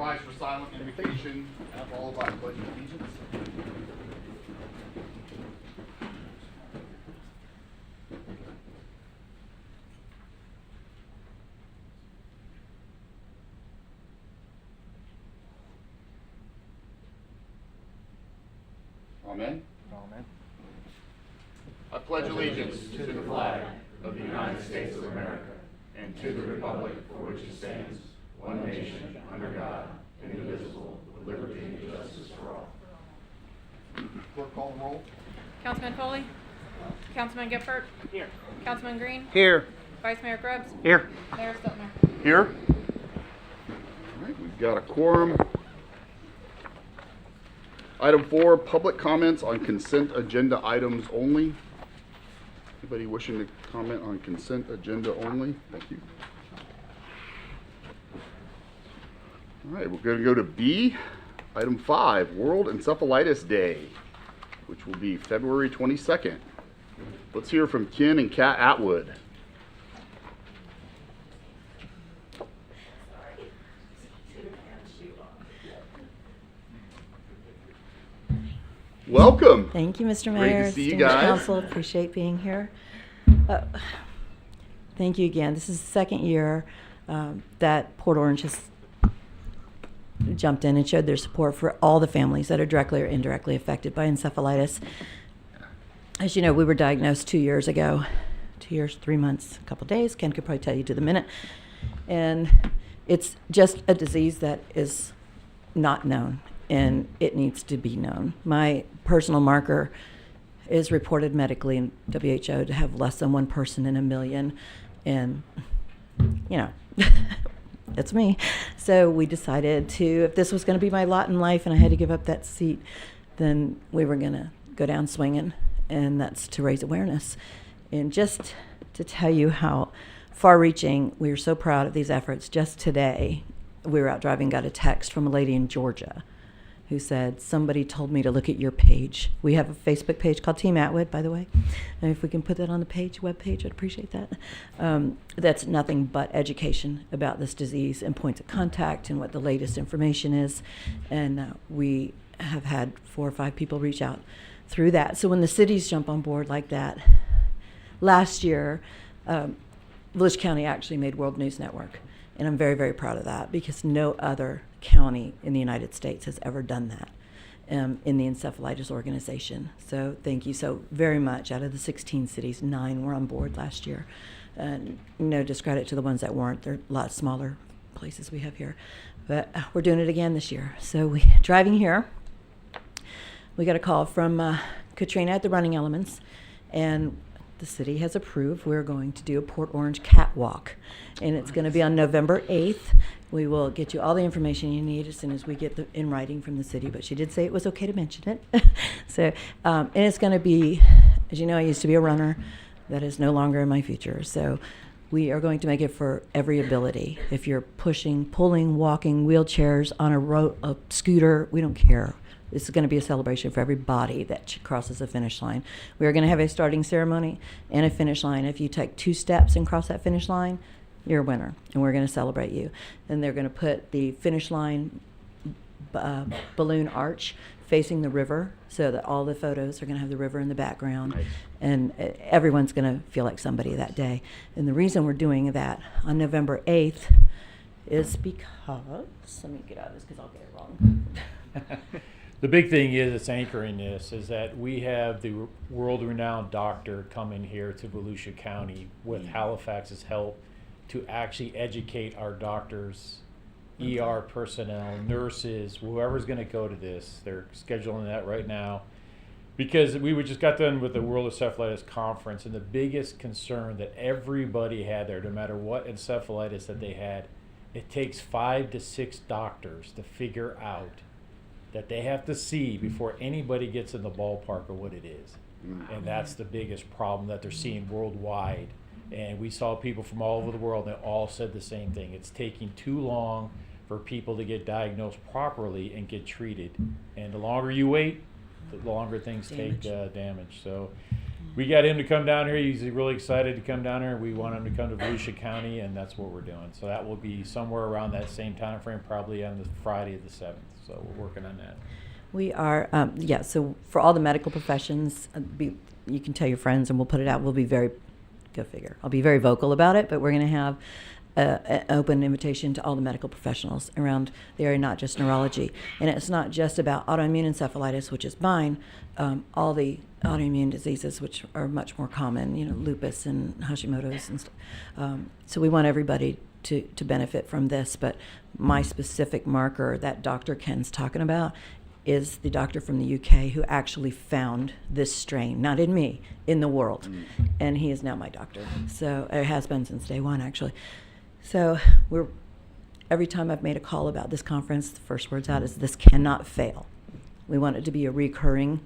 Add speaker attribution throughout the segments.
Speaker 1: rise for silent invocation, followed by the Pledge of Allegiance. Amen.
Speaker 2: Amen.
Speaker 1: I pledge allegiance to the flag of the United States of America and to the republic for which it stands, one nation, under God, indivisible, with liberty and justice for all. Clerk, call the roll.
Speaker 3: Councilman Foley? Councilman Gifford?
Speaker 2: Here.
Speaker 3: Councilman Green?
Speaker 2: Here.
Speaker 3: Vice Mayor Grubbs?
Speaker 2: Here.
Speaker 3: Mayor Stiltner?
Speaker 1: Here. All right, we've got a quorum. Item 4, public comments on consent agenda items only. Anybody wishing to comment on consent agenda only? Thank you. All right, we're going to go to B. Item 5, World Encephalitis Day, which will be February 22nd. Let's hear from Ken and Kat Atwood. Welcome.
Speaker 4: Thank you, Mr.
Speaker 1: Great to
Speaker 4: Mayor.
Speaker 1: see you
Speaker 4: distinguished
Speaker 1: guys.
Speaker 4: Council, appreciate being here. Thank you again. This is the second year that Port Orange has jumped in and showed their support for all the families that are directly or indirectly affected by encephalitis. As you know, we were diagnosed 2 years ago. 2 years, 3 months, a couple days. Ken could probably tell you to the minute. And it's just a disease that is not known, and it needs to be known. My personal marker is reported medically in WHO to have less than one person in a million, and you know, it's me. So we decided to, if this was going to be my lot in life and I had to give up that seat, then we were going to go down swinging, and that's to raise awareness. And just to tell you how far-reaching, we are so proud of these efforts. Just today, we were out driving, got a text from a lady in Georgia who said, somebody told me to look at your page. We have a Facebook page called Team Atwood, by the way. And if we can put that on the page, webpage, I'd appreciate that. That's nothing but education about this disease and points of contact and what the latest information is. And we have had 4 or 5 people reach out through that. So when the cities jump on board like that, last year, Volusia County actually made World News Network. And I'm very, very proud of that because no other county in the United States has ever done that in the encephalitis organization. So thank you so very much. Out of the 16 cities, 9 were on board last year. And no discredit to the ones that weren't. They're a lot smaller places we have here. But we're doing it again this year. So driving here, we got a call from Katrina at the Running Elements, and the city has approved we're going to do a Port Orange catwalk, and it's going to be on November 8th. We will get you all the information you need as soon as we get in writing from the city, but she did say it was okay to mention it. So, and it's going to be, as you know, I used to be a runner. That is no longer in my future. So we are going to make it for every ability. If you're pushing, pulling, walking, wheelchairs, on a scooter, we don't care. This is going to be a celebration for everybody that crosses the finish line. We are going to have a starting ceremony and a finish line. If you take 2 steps and cross that finish line, you're a winner, and we're going to celebrate you. And they're going to put the finish line balloon arch facing the river so that all the photos are going to have the river in the background. Nice. And everyone's going to feel like somebody that day. And the reason we're doing that on November 8th is because, let me get out of this because I'll get it wrong.
Speaker 2: The big thing is it's anchoring this is that we have the world-renowned doctor coming here to Volusia County with Halifax's help to actually educate our doctors, ER personnel, nurses, whoever's going to go to this. They're scheduling that right now because we just got done with the World Encephalitis Conference, and the biggest concern that everybody had there, no matter what encephalitis that they had, it takes 5 to 6 doctors to figure out that they have to see before anybody gets in the ballpark of what it is. And that's the biggest problem that they're seeing worldwide. And we saw people from all over the world, and they all said the same thing. It's taking too long for people to get diagnosed properly and get treated. And the longer you wait, the longer things take damage. So we got him to come down here. He's really excited to come down here. We want him to come to Volusia County, and that's what we're doing. So that will be somewhere around that same time frame, probably on the Friday the 7th. So we're working on that.
Speaker 4: We are, so for all the medical professions, you can tell your friends and we'll put it out. We'll be go figure. I'll be very vocal about it, but we're going to have an open invitation to all the medical professionals around the area, not just neurology. And it's not just about autoimmune encephalitis, which is mine, all the autoimmune diseases, which are much more common, lupus and Hashimoto's and stuff. So we want everybody to benefit from this, but my specific marker that Dr. Ken's talking about is the doctor from the UK who actually found this strain, not in me, in the world. And he is now my doctor. So it has been since day one, actually. So every time I've made a call about this conference, the first words out is this cannot fail. We want it to be a recurring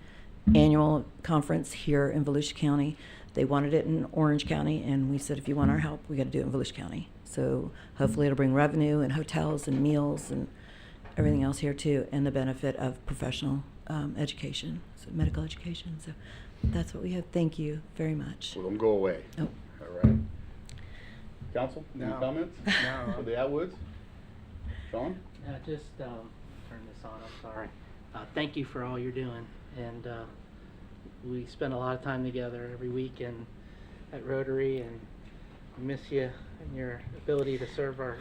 Speaker 4: annual conference here in Volusia County. They wanted it in Orange County, and we said, if you want our help, we got to do it in Volusia County. So hopefully it'll bring revenue and hotels and meals and everything else here too, and the benefit of professional education, so medical education. So that's what we have. Thank you very much.
Speaker 1: Well, don't go away.
Speaker 4: Oh.
Speaker 1: All right. Council, any
Speaker 5: No.
Speaker 1: comments
Speaker 5: No.
Speaker 1: for the Atwoods? Sean?
Speaker 5: Just turn this on, I'm sorry. Thank you for all you're doing. And we spend a lot of time together every week at Rotary, and we miss you and your ability to serve our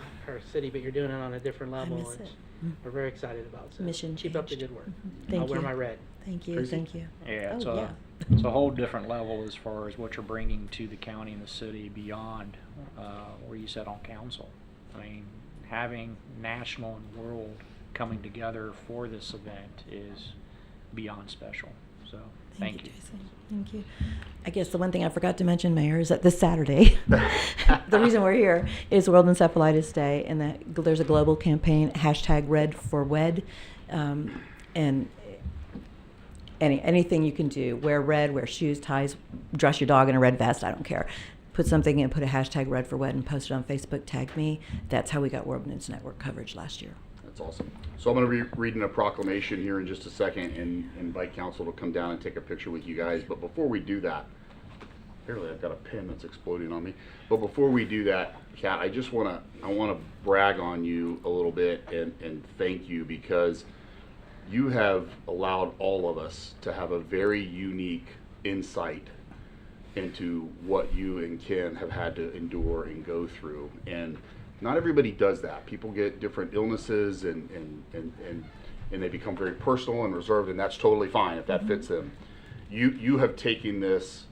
Speaker 5: city, but you're doing it on a different level.
Speaker 4: miss
Speaker 5: which
Speaker 4: it.
Speaker 5: We're very excited about. So
Speaker 4: Mission
Speaker 5: keep up the
Speaker 4: changed.
Speaker 5: good work.
Speaker 4: Thank
Speaker 5: I'll wear
Speaker 4: you.
Speaker 5: my red.
Speaker 4: Thank you.
Speaker 1: Tracy?
Speaker 4: Thank you.
Speaker 6: Yeah, it's,
Speaker 4: Oh, yeah.
Speaker 6: it's a whole different level as far as what you're bringing to the county and the city beyond where you sit on council. I mean, having national and world coming together for this event is beyond special. So, thank you.
Speaker 4: Jason. Thank you. I guess the one thing I forgot to mention, Mayor, is that this Saturday, the reason we're here is World Encephalitis Day, and that there's a global campaign, #RedForWed, and anything you can do. Wear red, wear shoes, ties, dress your dog in a red vest, I don't care. Put something in, put a #RedForWed and post it on Facebook, tag me. That's how we got World News Network coverage last year.
Speaker 1: That's awesome. So I'm going to be reading a proclamation here in just a second and invite council to come down and take a picture with you guys. But before we do that, apparently I've got a pen that's exploding on me. But before we do that, Kat, I want to brag on you a little bit and thank you, because you have allowed all of us to have a very unique insight into what you and Ken have had to endure and go through. And not everybody does that. People get different illnesses and they become very personal and reserved, and that's totally fine if that fits them. You have taken this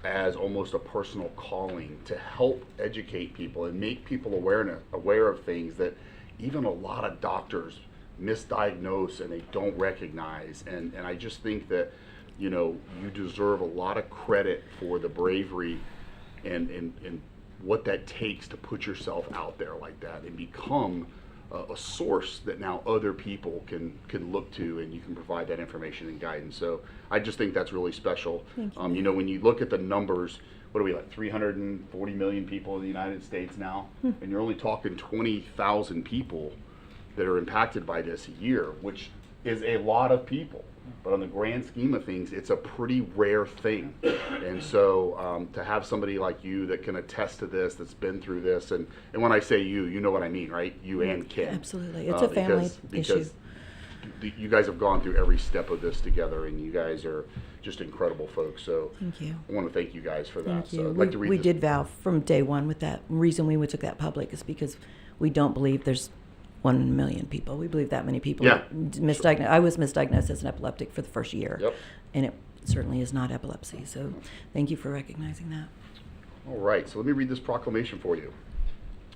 Speaker 1: as almost a personal calling to help educate people and make people aware of things that even a lot of doctors misdiagnose and they don't recognize. And I just think that, you deserve a lot of credit for the bravery and what that takes to put yourself out there like that and become a source that now other people can look to, and you can provide that information and guidance. So I just think that's really special.
Speaker 4: Thank you.
Speaker 1: When you look at the numbers, what are we, like 340 million people in the United States now? And you're only talking 20,000 people that are impacted by this a year, which is a lot of people. But on the grand scheme of things, it's a pretty rare thing. And so to have somebody like you that can attest to this, that's been through this, and when I say you know what I mean, right? You and Ken.
Speaker 4: Absolutely. It's a family issue.
Speaker 1: Because you guys have gone through every step of this together, and you guys are just incredible folks. So
Speaker 4: Thank you.
Speaker 1: I want to thank you guys for that.
Speaker 4: Thank you.
Speaker 1: So I'd like to read
Speaker 4: we
Speaker 1: this.
Speaker 4: did vow from day one with that. Reason we took that public is because we don't believe there's 1 million people. We believe that many people
Speaker 1: Yeah.
Speaker 4: misdiagnosed. I was misdiagnosed as an epileptic for the first year.
Speaker 1: Yep.
Speaker 4: And it certainly is not epilepsy. So thank you for recognizing that.
Speaker 1: All right, so let me read this proclamation for you.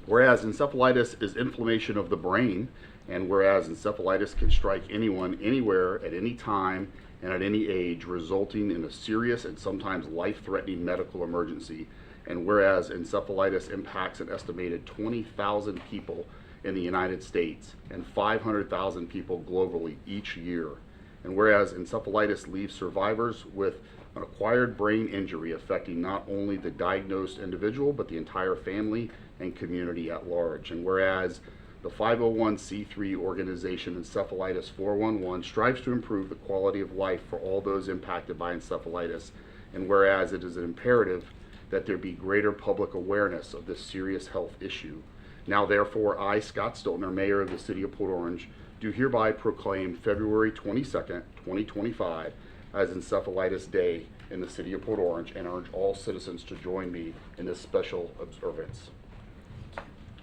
Speaker 1: Whereas encephalitis is inflammation of the brain, and whereas encephalitis can strike anyone, anywhere, at any time, and at any age, resulting in a serious and sometimes life-threatening medical emergency, and whereas encephalitis impacts an estimated 20,000 people in the United States and 500,000 people globally each year, and whereas encephalitis leaves survivors with an acquired brain injury affecting not only the diagnosed individual but the entire family and community at large, and whereas the 501c3 organization Encephalitis 411 strives to improve the quality of life for all those impacted by encephalitis and whereas it is imperative that there be greater public awareness of this serious health issue, now therefore I, Scott Stoltner, Mayor of the City of Port Orange, do hereby proclaim February 22nd, 2025 as Encephalitis Day in the City of Port Orange and urge all citizens to join me in this special observance.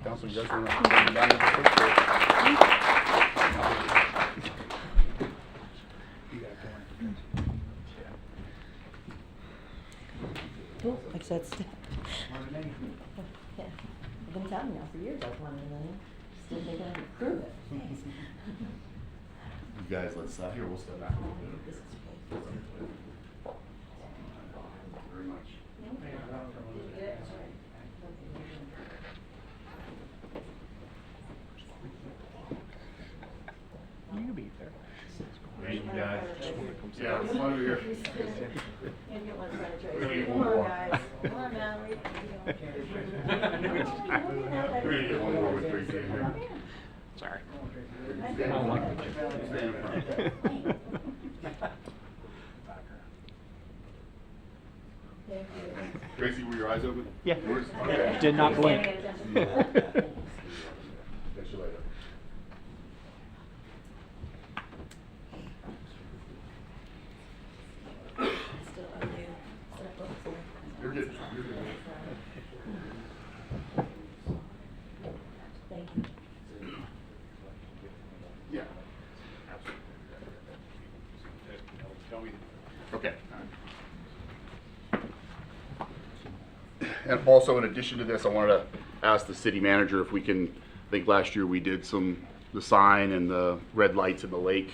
Speaker 1: Council, you guys want to come down to the picture?
Speaker 4: Cool, like I said, yeah. I've been telling y'all for years I was wanting a million. Still think I can prove it. Thanks.
Speaker 1: You guys, let's here. We'll step back a little bit.
Speaker 4: This is great.
Speaker 1: Very much.
Speaker 6: You can be there.
Speaker 1: Thank you, guys. Yeah, it's fun to be here. We're gonna get one
Speaker 4: Come on,
Speaker 1: more.
Speaker 4: guys. Come on now.
Speaker 1: We're gonna get one more with Tracy in here.
Speaker 6: Sorry.
Speaker 1: Stand in front. Stand in front. Tracy, were your eyes open?
Speaker 6: Yeah.
Speaker 1: Yours? Okay.
Speaker 6: Did not blink.
Speaker 1: Catch you later. You're good. You're good.
Speaker 4: Thank you.
Speaker 1: Yeah. Okay. And also, in addition to this, I wanted to ask the city manager if we can, I think last year we did the sign and the red lights in the lake.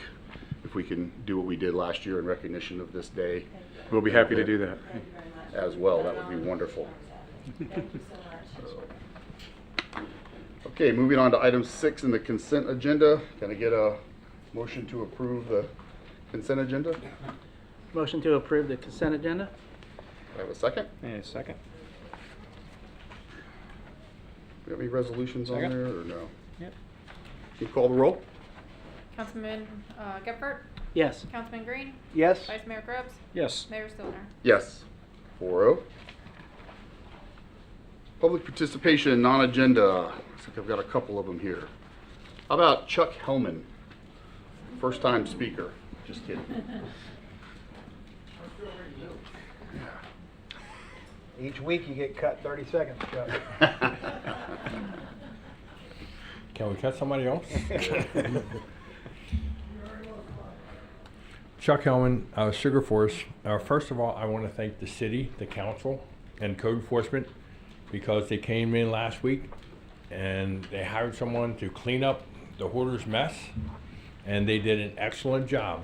Speaker 1: If we can do what we did last year in recognition of this day.
Speaker 7: We'll be happy to do that.
Speaker 1: As well, that would be wonderful.
Speaker 4: Thank you so much.
Speaker 1: Okay, moving on to item 6 in the consent agenda. Can I get a motion to approve the consent agenda? Do
Speaker 5: Motion to approve the consent agenda?
Speaker 1: I have a second?
Speaker 6: And a second.
Speaker 1: Do you have any resolutions on
Speaker 6: Second.
Speaker 1: there or no?
Speaker 6: Yep.
Speaker 1: Can you call the roll?
Speaker 3: Councilman Gephardt,
Speaker 5: Yes.
Speaker 3: Councilman Green,
Speaker 7: Yes?
Speaker 3: Vice Mayor Grubbs,
Speaker 6: Yes.
Speaker 3: Mayor Stillner.
Speaker 1: Yes. 4-0. Public participation, non-agenda. Looks like I've got a couple of them here. How about Chuck Hellman? First time speaker. Just kidding.
Speaker 7: Each week you get cut 30 seconds, Chuck.
Speaker 8: Can we cut somebody else? Chuck Hellman, Sugar Force. First of all, I want to thank the city, the council, and code enforcement because they came in last week and they hired someone to clean up the hoarder's mess, and they did an excellent job.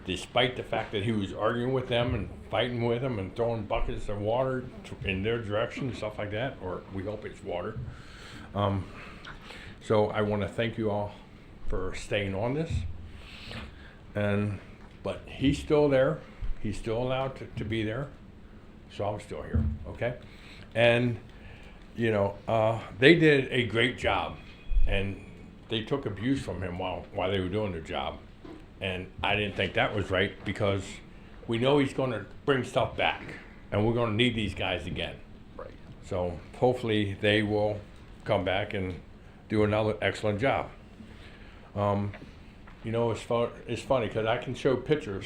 Speaker 8: Despite the fact that he was arguing with them and fighting with them and throwing buckets of water in their direction and stuff like that, or we hope it's water. So I want to thank you all for staying on this. But he's still there. He's still allowed to be there. So I'm still here, okay? And, you know, they did a great job. And they took abuse from him while they were doing their job. And I didn't think that was right because we know he's going to bring stuff back. And we're going to need these guys again.
Speaker 1: Right.
Speaker 8: So hopefully they will come back and do another excellent job. You know, it's funny because I can show pictures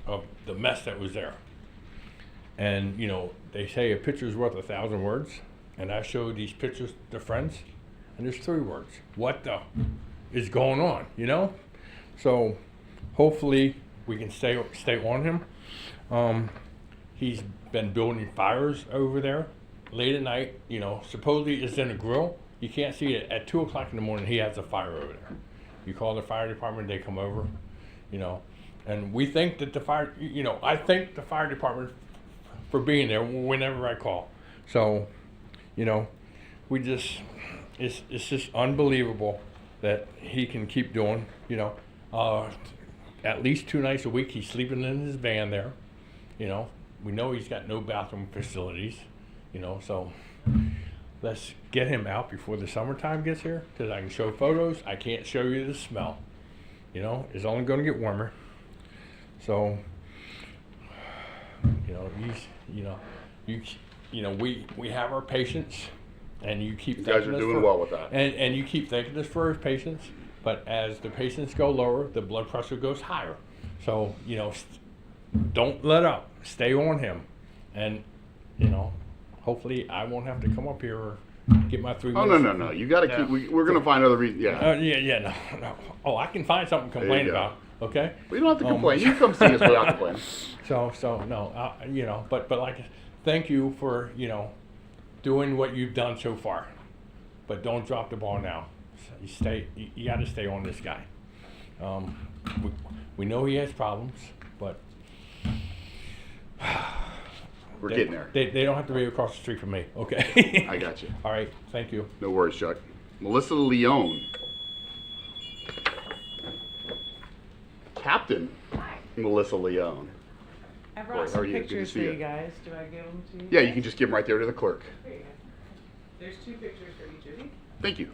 Speaker 8: of the mess that was there. And, you know, they say a picture's worth 1,000 words. And I showed these pictures to friends, and there's 3 words. What the is going on, you know? So hopefully we can stay on him. He's been building fires over there late at night. You know, supposedly it's in a grill. You can't see it. At 2 o'clock in the morning, he has a fire over there. You call the fire department, they come over, you know. And we think that I thank the fire department for being there whenever I call. So, you know, it's just unbelievable that he can keep doing, you know. At least 2 nights a week he's sleeping in his van there, you know. We know he's got no bathroom facilities, you know, so let's get him out before the summertime gets here, because I can show photos. I can't show you the smell. You know, it's only going to get warmer. So, you We have our patients, and you keep
Speaker 1: You guys
Speaker 8: thanking
Speaker 1: are
Speaker 8: us
Speaker 1: doing
Speaker 8: for-
Speaker 1: well with that.
Speaker 8: and you keep thanking us for our patients, but as the patients go lower, the blood pressure goes higher. So, don't let up. Stay on him. And, hopefully I won't have to come up here or get my 3
Speaker 1: Oh,
Speaker 8: minutes.
Speaker 1: no. You gotta keep, we're gonna find other reasons, yeah.
Speaker 8: No. Oh, I can find something to
Speaker 1: There you
Speaker 8: complain
Speaker 1: go.
Speaker 8: about, okay?
Speaker 1: We don't have to complain. You can come see us without complaining.
Speaker 8: So no, but like, thank you for, doing what you've done so far. But don't drop the ball now. You gotta stay on this guy. We know he has problems, but
Speaker 1: We're getting there.
Speaker 8: They don't have to be across the street from me, okay?
Speaker 1: I got you.
Speaker 8: All right, thank you.
Speaker 1: No worries, Chuck. Melissa Leone. Captain Melissa Leone.
Speaker 9: I
Speaker 1: Boy,
Speaker 9: brought
Speaker 1: how are
Speaker 9: some
Speaker 1: you? Good to
Speaker 9: pictures for
Speaker 1: see
Speaker 9: you
Speaker 1: you.
Speaker 9: guys. Do I give them to you?
Speaker 1: Yeah, you can just give them right there to the clerk.
Speaker 9: There you go. There's 2 pictures for each of you.
Speaker 1: Thank you.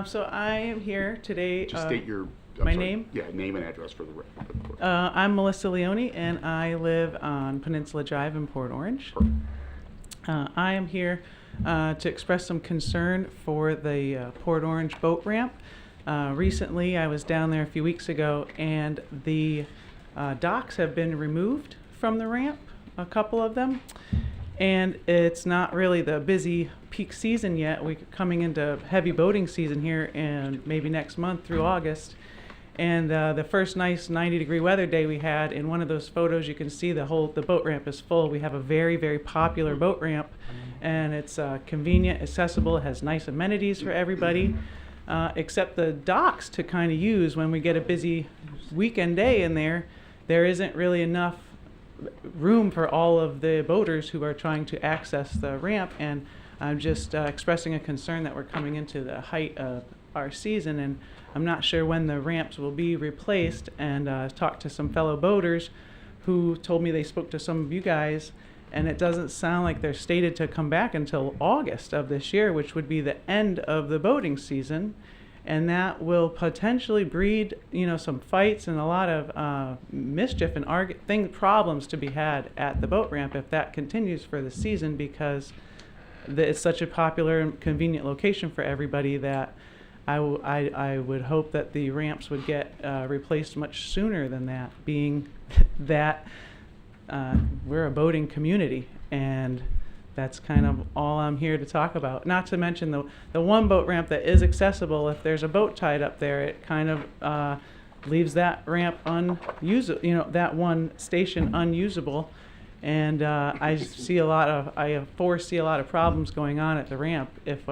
Speaker 9: So I am here today.
Speaker 1: Just state your
Speaker 9: my name?
Speaker 1: Yeah, name and address for the clerk.
Speaker 9: I'm Melissa Leone, and I live on Peninsula Drive in Port Orange. I am here to express some concern for the Port Orange boat ramp. Recently, I was down there a few weeks ago, and the docks have been removed from the ramp, a couple of them. And it's not really the busy peak season yet. We're coming into heavy boating season here, and maybe next month through August. And the first nice 90-degree weather day we had, in one of those photos you can see the boat ramp is full. We have a very, very popular boat ramp, and it's convenient, accessible, it has nice amenities for everybody, except the docks to kind of use when we get a busy weekend day in there. There isn't really enough room for all of the boaters who are trying to access the ramp, and I'm just expressing a concern that we're coming into the height of our season, and I'm not sure when the ramps will be replaced. And talked to some fellow boaters who told me they spoke to some of you guys, and it doesn't sound like they're stated to come back until August of this year, which would be the end of the boating season. And that will potentially breed, some fights and a lot of mischief and problems to be had at the boat ramp if that continues for the season, because it's such a popular and convenient location for everybody that I would hope that the ramps would get replaced much sooner than that, being that we're a boating community, and that's kind of all I'm here to talk about. Not to mention the one boat ramp that is accessible. If there's a boat tied up there, it kind of leaves that ramp unusable, that one station unusable. And I foresee a lot of problems going on at the ramp if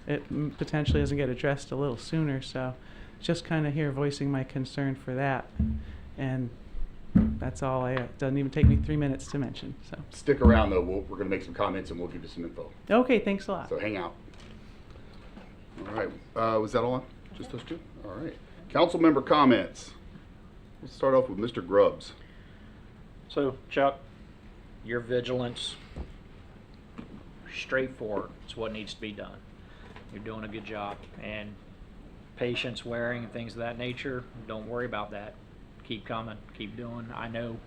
Speaker 9: it potentially doesn't get addressed a little sooner. So just kind of here voicing my concern for that. And that's all. It doesn't even take me 3 minutes to mention. So
Speaker 1: Stick around, though. We're going to make some comments, and we'll give you some info.
Speaker 9: okay, thanks a lot.
Speaker 1: So hang out. All right. Was that all? Just those 2? All right. Council member comments. Let's start off with Mr. Grubbs.
Speaker 6: So, Chuck, your vigilance, straightforward, it's what needs to be done. You're doing a good job. And patience, wearing, and things of that nature, don't worry about that. Keep coming, keep doing. I know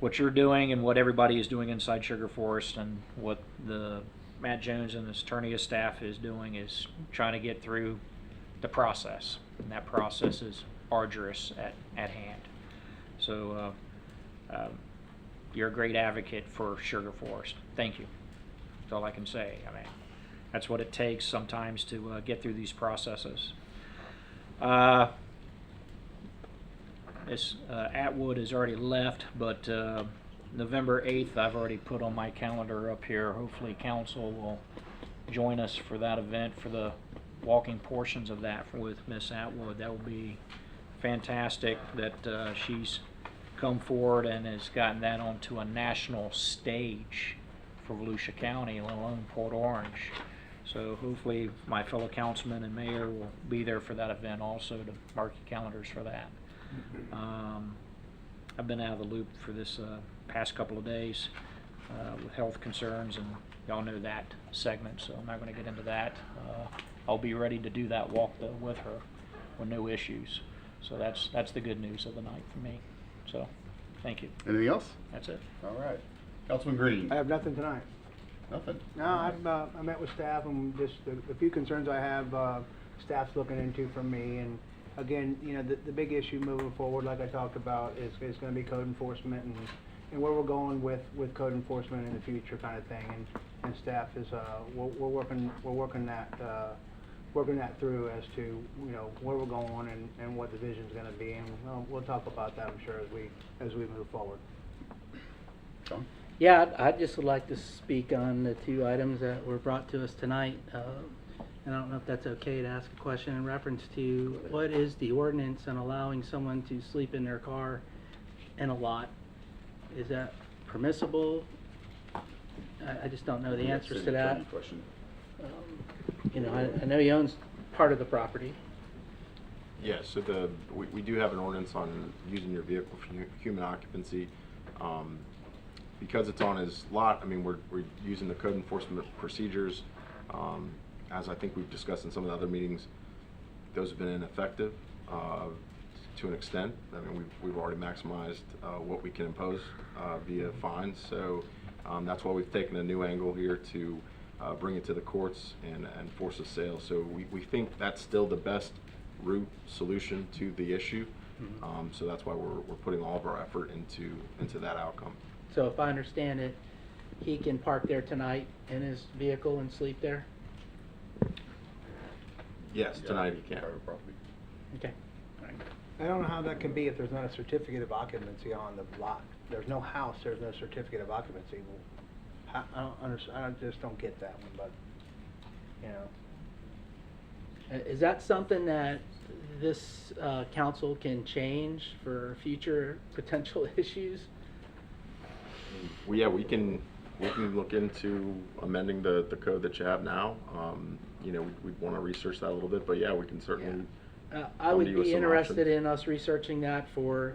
Speaker 6: what you're doing and what everybody is doing inside Sugar Forest, and what the Matt Jones and his attorney staff is doing is trying to get through the process. And that process is arduous at hand. So you're a great advocate for Sugar Forest. Thank you. That's all I can say. I mean, that's what it takes sometimes to get through these processes. Miss Atwood has already left, but November 8th I've already put on my calendar up here. Hopefully council will join us for that event, for the walking portions of that with Miss Atwood. That will be fantastic that she's come forward and has gotten that onto a national stage for Volusia County, let alone Port Orange. So hopefully my fellow councilman and mayor will be there for that event also, to mark your calendars for that. I've been out of the loop for this past couple of days with health concerns, and y'all know that segment, so I'm not going to get into that. I'll be ready to do that walk though with her with no issues. So that's the good news of the night for me. So Thank you.
Speaker 1: Anything else?
Speaker 6: That's it.
Speaker 1: All right. Councilman Green?
Speaker 7: I have nothing tonight.
Speaker 1: Nothing?
Speaker 7: No, I met with staff and just the few concerns I have, staff's looking into for me. And again, you know, the big issue moving forward, like I talked about, is gonna be code enforcement and where we're going with code enforcement in the future kind of thing. And staff is, we're working that through as to, you know, where we're going and what the vision's gonna be. And we'll talk about that, I'm sure, as we move forward.
Speaker 1: John?
Speaker 5: Yeah, I'd just would like to speak on the two items that were brought to us tonight. And I don't know if that's okay to ask a question in reference to what is the ordinance on allowing someone to sleep in their car in a lot? Is that permissible? I just don't know the answers to
Speaker 1: City
Speaker 5: that.
Speaker 1: attorney question.
Speaker 5: You know, I know he owns part of the property.
Speaker 10: Yes, so we do have an ordinance on using your vehicle for human occupancy. Because it's on his lot, I mean, we're using the code enforcement procedures. As I think we've discussed in some of the other meetings, those have been ineffective to an extent. I mean, we've already maximized what we can impose via fines. So that's why we've taken a new angle here to bring it to the courts and force a sale. So we think that's still the best route solution to the issue. So that's why we're putting all of our effort into that outcome.
Speaker 5: So if I understand it, he can park there tonight in his vehicle and sleep there?
Speaker 10: Yes, tonight you can.
Speaker 1: Private property.
Speaker 5: Okay.
Speaker 7: I don't know how that can be if there's not a certificate of occupancy on the lot. There's no house, there's no certificate of occupancy. Well, I don't understand, I just don't get that one, but, you know.
Speaker 5: Is that something that this council can change for future potential issues?
Speaker 10: Well, yeah, we can look into amending the code that you have now. You know, we'd want to research that a little bit, but yeah, we can certainly.
Speaker 5: I would
Speaker 10: come to you with
Speaker 5: be
Speaker 10: some
Speaker 5: interested
Speaker 10: options.
Speaker 5: in us researching that for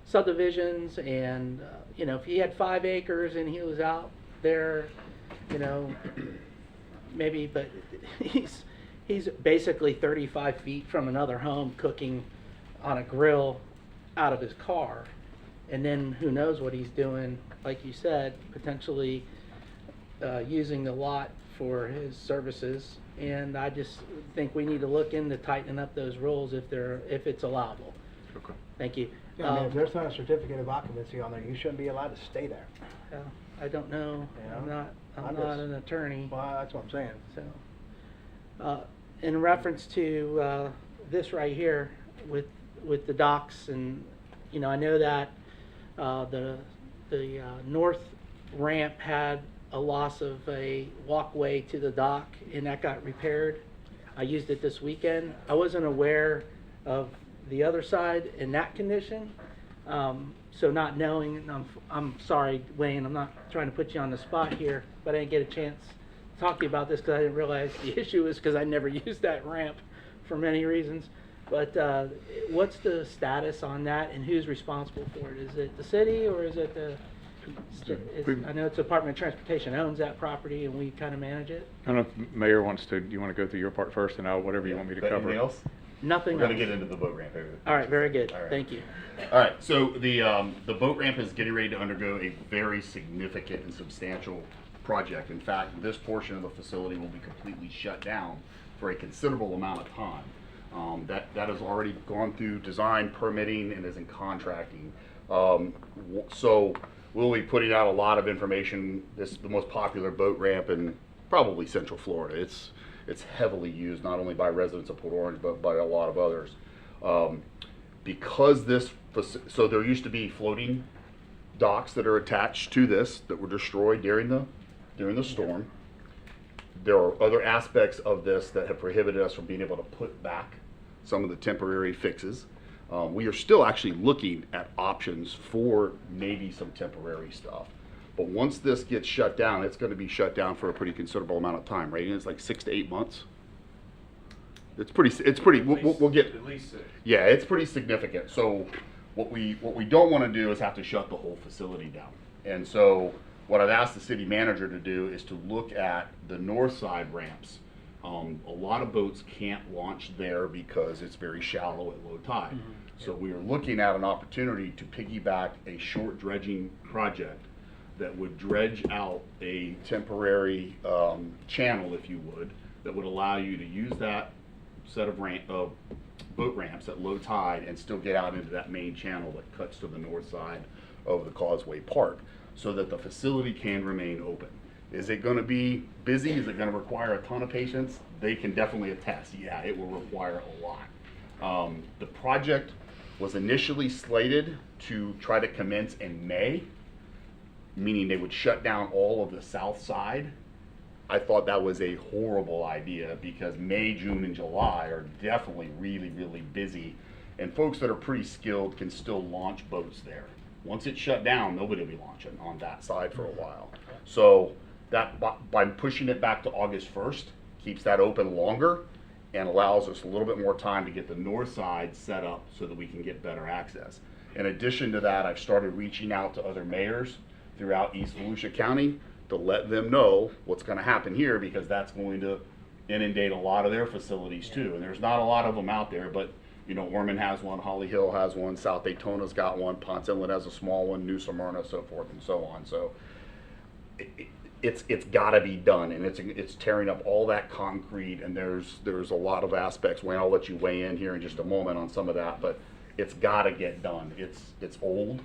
Speaker 5: subdivisions and, you know, if he had 5 acres and he was out there, you know, maybe, but he's basically 35 feet from another home cooking on a grill out of his car. And then who knows what he's doing, like you said, potentially using the lot for his services. And I just think we need to look into tightening up those rules if it's allowable.
Speaker 10: Okay.
Speaker 5: Thank you.
Speaker 7: Yeah, I mean, if there's not a certificate of occupancy on there, you shouldn't be allowed to stay there.
Speaker 5: I don't know.
Speaker 7: Yeah.
Speaker 5: I'm
Speaker 7: I'm
Speaker 5: not
Speaker 7: just-
Speaker 5: an attorney.
Speaker 7: Well, that's what I'm saying.
Speaker 5: So, in reference to this right here with the docks, and you know, I know that the north ramp had a loss of a walkway to the dock, and that got repaired. I used it this weekend. I wasn't aware of the other side in that condition, so not knowing, and I'm sorry, Wayne, I'm not trying to put you on the spot here, but I didn't get a chance to talk to you about this because I didn't realize the issue is because I never used that ramp for many reasons. But what's the status on that, and who's responsible for it? Is it the city, or is it I know it's Department of Transportation owns that property and we kind of manage it?
Speaker 11: I don't know if Mayor wants to, do you want to go through your part first, and I'll, whatever you want me to cover?
Speaker 1: Anything else?
Speaker 5: Nothing
Speaker 1: We're gonna
Speaker 5: else.
Speaker 1: get into the boat ramp area.
Speaker 5: All right, very good.
Speaker 1: All right.
Speaker 5: Thank you.
Speaker 1: All right, so the boat ramp is getting ready to undergo a very significant and substantial project. In fact, this portion of the facility will be completely shut down for a considerable amount of time. That has already gone through design, permitting, and is in contracting. So we'll be putting out a lot of information. This is the most popular boat ramp in probably Central Florida. It's heavily used not only by residents of Port Orange, but by a lot of others. Because so there used to be floating docks that are attached to this that were destroyed during the storm. There are other aspects of this that have prohibited us from being able to put back some of the temporary fixes. We are still actually looking at options for maybe some temporary stuff. But once this gets shut down, it's going to be shut down for a pretty considerable amount of time, right? And it's like 6 to 8 months. It's pretty, we'll get,
Speaker 10: At least 6.
Speaker 1: yeah, it's pretty significant. So what we don't want to do is have to shut the whole facility down. And so what I've asked the city manager to do is to look at the north side ramps. A lot of boats can't launch there because it's very shallow at low tide. So we are looking at an opportunity to piggyback a short dredging project that would dredge out a temporary channel, if you would, that would allow you to use that set of boat ramps at low tide and still get out into that main channel that cuts to the north side of the Causeway Park, so that the facility can remain open. Is it gonna be busy? Is it gonna require a ton of patience? They can definitely attest, yeah, it will require a lot. The project was initially slated to try to commence in May, meaning they would shut down all of the south side. I thought that was a horrible idea because May, June, and July are definitely really, really busy. And folks that are pretty skilled can still launch boats there. Once it's shut down, nobody will be launching on that side for a while. So that by pushing it back to August 1st, keeps that open longer and allows us a little bit more time to get the north side set up so that we can get better access. In addition to that, I've started reaching out to other mayors throughout East Volusia County to let them know what's going to happen here, because that's going to inundate a lot of their facilities too. And there's not a lot of them out there, but you know, Ormond has one, Holly Hill has one, South Daytona's got one, Ponce Inlet has a small one, New Smyrna, so forth and so on. So it's got to be done, and it's tearing up all that concrete, and there's a lot of aspects. Wayne, I'll let you weigh in here in just a moment on some of that, but it's got to get done. It's old.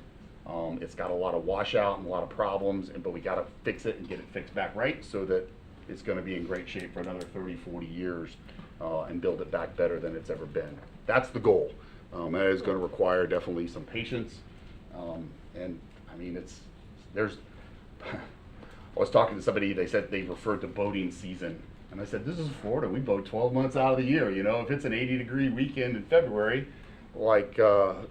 Speaker 1: It's got a lot of washout and a lot of problems, but we got to fix it and get it fixed back right so that it's going to be in great shape for another 30, 40 years and build it back better than it's ever been. That's the goal. That is going to require definitely some patience. And I mean, there's, I was talking to somebody, they said they referred to boating season. And I said, this is Florida. We boat 12 months out of the year. You know, if it's an 80-degree weekend in February, like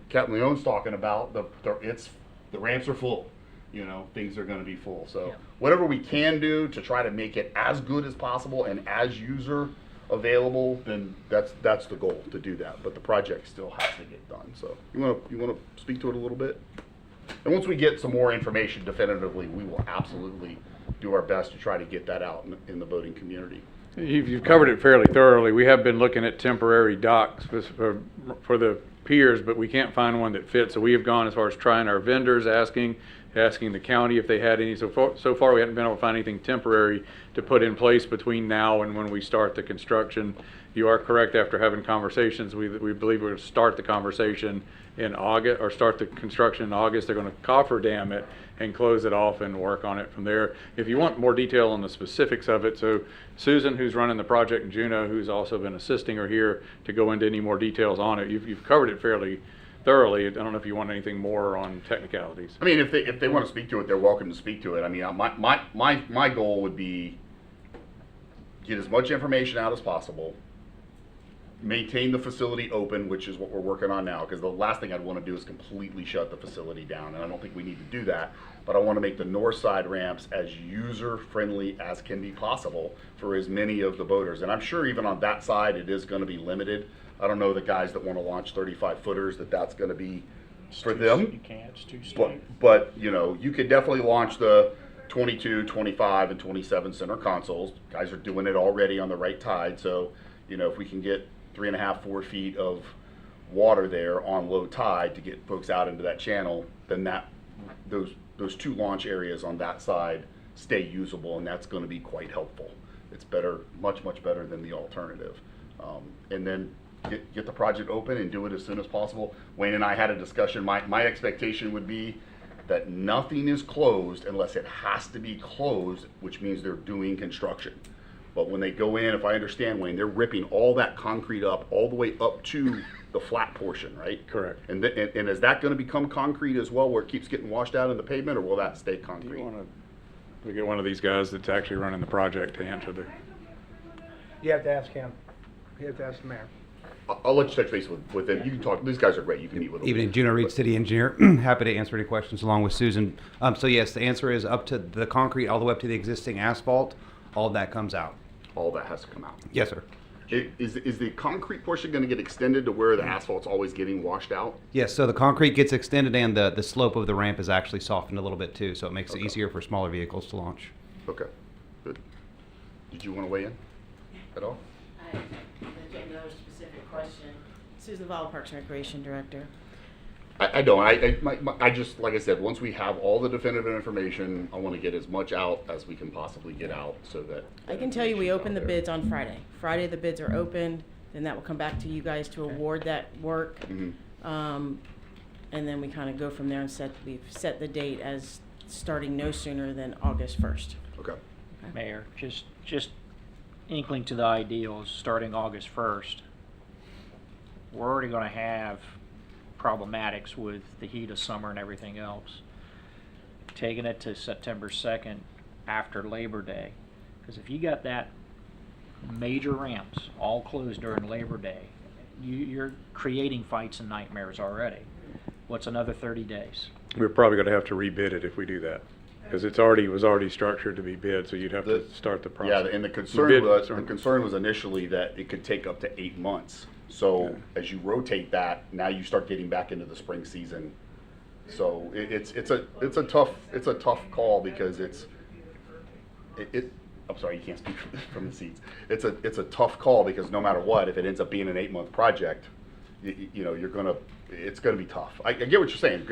Speaker 1: Captain Leon's talking about, the ramps are full. You know, things are going to be full. So whatever we can do to try to make it as good as possible and as user available, then that's the goal, to do that. But the project still has to get done. So you want to speak to it a little bit? And once we get some more information definitively, we will absolutely do our best to try to get that out in the boating community.
Speaker 11: You've covered it fairly thoroughly. We have been looking at temporary docks for the piers, but we can't find one that fits. So we have gone as far as trying our vendors, asking the county if they had any. So far we haven't been able to find anything temporary to put in place between now and when we start the construction. You are correct, after having conversations, we believe we're going to start the conversation in August, or start the construction in August. They're going to cofferdam it and close it off and work on it from there. If you want more detail on the specifics of it, so Susan, who's running the project, and Juno, who's also been assisting her here to go into any more details on it. You've covered it fairly thoroughly. I don't know if you want anything more on technicalities.
Speaker 1: I mean, if they want to speak to it, they're welcome to speak to it. I mean, my goal would be get as much information out as possible, maintain the facility open, which is what we're working on now, because the last thing I'd want to do is completely shut the facility down, and I don't think we need to do that. But I want to make the north side ramps as user-friendly as can be possible for as many of the boaters. And I'm sure even on that side it is going to be limited. I don't know the guys that want to launch 35-footers that's going to be for them.
Speaker 6: You can't, it's too steep.
Speaker 1: But you know, you could definitely launch the 22, 25, and 27 center consoles. Guys are doing it already on the right tide. So, you know, if we can get 3.5, 4 feet of water there on low tide to get folks out into that channel, then those two launch areas on that side stay usable, and that's going to be quite helpful. It's better, much better than the alternative. And then get the project open and do it as soon as possible. Wayne and I had a discussion. My expectation would be that nothing is closed unless it has to be closed, which means they're doing construction. But when they go in, if I understand, Wayne, they're ripping all that concrete up all the way up to the flat portion, right?
Speaker 11: Correct.
Speaker 1: And is that going to become concrete as well, where it keeps getting washed out in the pavement, or will that stay concrete?
Speaker 11: Do you want to get one of these guys that's actually running the project to answer the...
Speaker 7: You have to ask him. You have to ask the mayor.
Speaker 1: I'll let you touch base with them. You can talk. These guys are great. You can meet with them.
Speaker 12: Evening, Juno Reed, City Engineer. Happy to answer any questions along with Susan. So yes, the answer is up to the concrete, all the way up to the existing asphalt. All of that comes out.
Speaker 1: All that has to come out.
Speaker 12: Yes, sir.
Speaker 1: Is the concrete portion going to get extended to where the asphalt's always getting washed out?
Speaker 12: Yes, so the concrete gets extended, and the slope of the ramp is actually softened a little bit too, so it makes it easier for smaller vehicles to launch.
Speaker 1: Okay, good. Did you want to weigh in at all?
Speaker 13: I have no specific question. Susan Val, Parks and Recreation Director.
Speaker 1: I don't. I just, like I said, once we have all the definitive information, I want to get as much out as we can possibly get out so that.
Speaker 13: I can tell you we
Speaker 1: information's
Speaker 13: opened the
Speaker 1: out there.
Speaker 13: bids on Friday. Friday the bids are opened, then that will come back to you guys to award that work.
Speaker 1: Mhm.
Speaker 13: And then we kind of go from there and we've set the date as starting no sooner than August 1st.
Speaker 1: Okay.
Speaker 6: Mayor, just inkling to the ideals, starting August 1st. We're already gonna have problematics with the heat of summer and everything else. Taking it to September 2nd after Labor Day, because if you got that major ramps all closed during Labor Day, you're creating fights and nightmares already. What's another 30 days?
Speaker 11: We're probably gonna have to rebid it if we do that, because it was already structured to be bid, so you'd have to start the process.
Speaker 1: Yeah, and the
Speaker 11: Bid
Speaker 1: concern was initially that it could take up to 8 months. So as you rotate that, now you start getting back into the spring season. So it's a tough call because I'm sorry, you can't speak from the seats. It's a tough call because no matter what, if it ends up being an 8-month project, you know, it's gonna be tough. I get what you're saying.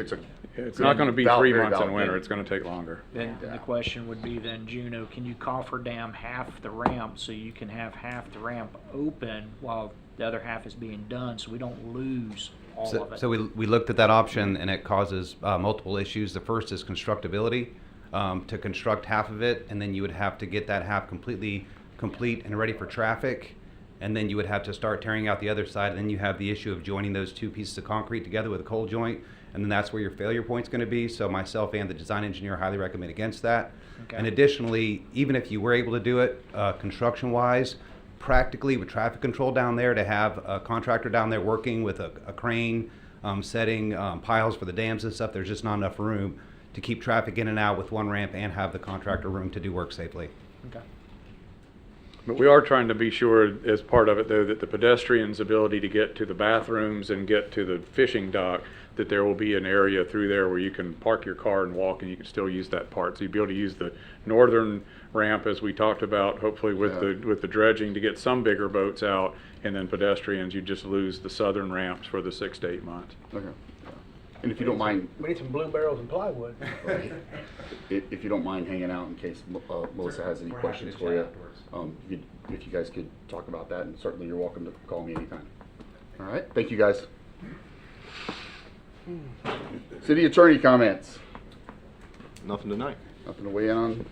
Speaker 11: It's not gonna be 3 months in winter, it's gonna take longer.
Speaker 6: Then the question would be then, Juno, can you cofferdam half the ramp so you can have half the ramp open while the other half is being done, so we don't lose all of it?
Speaker 12: So we looked at that option, and it causes multiple issues. The first is constructability. To construct half of it, and then you would have to get that half completely complete and ready for traffic, and then you would have to start tearing out the other side, and then you have the issue of joining those two pieces of concrete together with a cold joint, and then that's where your failure point's going to be. So myself and the design engineer highly recommend against that.
Speaker 6: Okay.
Speaker 12: And additionally, even if you were able to do it construction-wise, practically with traffic control down there, to have a contractor down there working with a crane, setting piles for the dams and stuff, there's just not enough room to keep traffic in and out with one ramp and have the contractor room to do work safely.
Speaker 6: Okay.
Speaker 11: But we are trying to be sure, as part of it though, that the pedestrians' ability to get to the bathrooms and get to the fishing dock, that there will be an area through there where you can park your car and walk and you can still use that part. So you'll be able to use the northern ramp as we talked about, hopefully with the dredging to get some bigger boats out, and then pedestrians, you just lose the southern ramps for the 6 to 8 months.
Speaker 1: Okay. And if you don't mind,
Speaker 7: We need some blue barrels and plywood.
Speaker 1: if you don't mind hanging out in case Melissa has any questions for you, if you guys could talk about that, and certainly you're welcome to call me anytime. All right, thank you guys. City attorney comments.
Speaker 10: Nothing tonight.
Speaker 1: Nothing to weigh in on.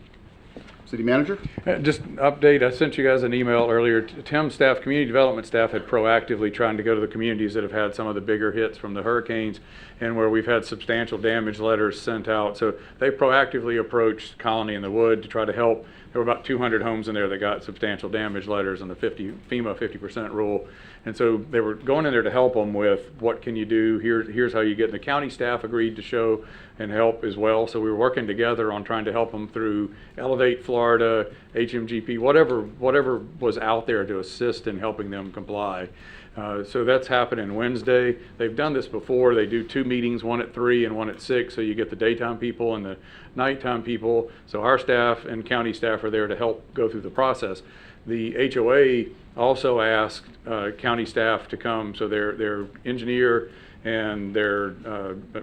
Speaker 1: City manager?
Speaker 11: Just an update, I sent you guys an email earlier. Tim's staff, community development staff, had proactively trying to go to the communities that have had some of the bigger hits from the hurricanes and where we've had substantial damage letters sent out. So they proactively approached Colony in the Wood to try to help. There were about 200 homes in there that got substantial damage letters on the FEMA 50% rule. And so they were going in there to help them with what can you do, here's how you get. And the county staff agreed to show and help as well. So we were working together on trying to help them through Elevate Florida, HMGP, whatever was out there to assist in helping them comply. So that's happening Wednesday. They've done this before. They do 2 meetings, one at 3 and one at 6. So you get the daytime people and the nighttime people. So our staff and county staff are there to help go through the process. The HOA also asked county staff to come. So their engineer and their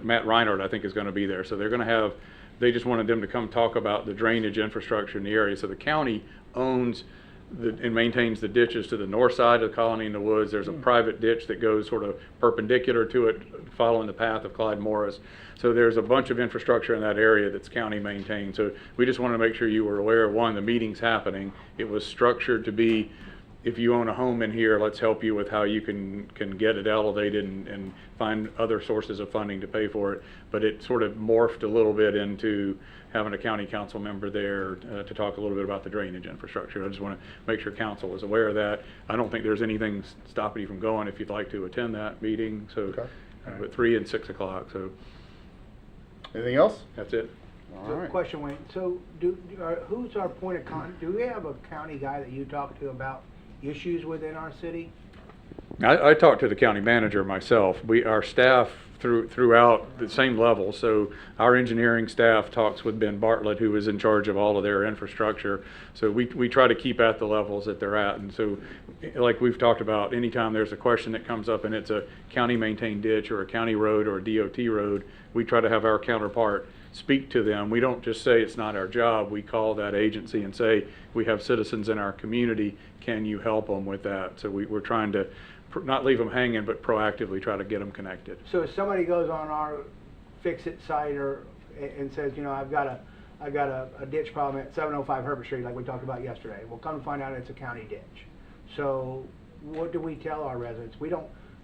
Speaker 11: Matt Reinhardt, I think, is going to be there. So they're going to have, they just wanted them to come talk about the drainage infrastructure in the area. So the county owns and maintains the ditches to the north side of the Colony in the Woods. There's a private ditch that goes sort of perpendicular to it, following the path of Clyde Morris. So there's a bunch of infrastructure in that area that's county maintained. So we just wanted to make sure you were aware of, one, the meeting's happening. It was structured to be, if you own a home in here, let's help you with how you can get it elevated and find other sources of funding to pay for it. But it sort of morphed a little bit into having a county council member there to talk a little bit about the drainage infrastructure. I just want to make sure council is aware of that. I don't think there's anything stopping you from going if you'd like to attend that meeting. So,
Speaker 1: Okay.
Speaker 11: But 3 and 6 o'clock. So
Speaker 1: Anything else?
Speaker 11: that's it.
Speaker 1: All
Speaker 7: So,
Speaker 1: right.
Speaker 7: question, Wayne, so who's our point of contact? Do we have a county guy that you talk to about issues within our city?
Speaker 11: I talked to the county manager myself. Our staff throughout the same level. So our engineering staff talks with Ben Bartlett, who is in charge of all of their infrastructure. So we try to keep at the levels that they're at. And so, like we've talked about, anytime there's a question that comes up and it's a county maintained ditch or a county road or a DOT road, we try to have our counterpart speak to them. We don't just say it's not our job. We call that agency and say, we have citizens in our community. Can you help them with that? So we're trying to not leave them hanging, but proactively try to get them connected.
Speaker 7: So if somebody goes on our Fix-It site and says, you know, I've got a ditch problem at 705 Herbert Street, like we talked about yesterday. We'll come to find out it's a county ditch. So what do we tell our residents?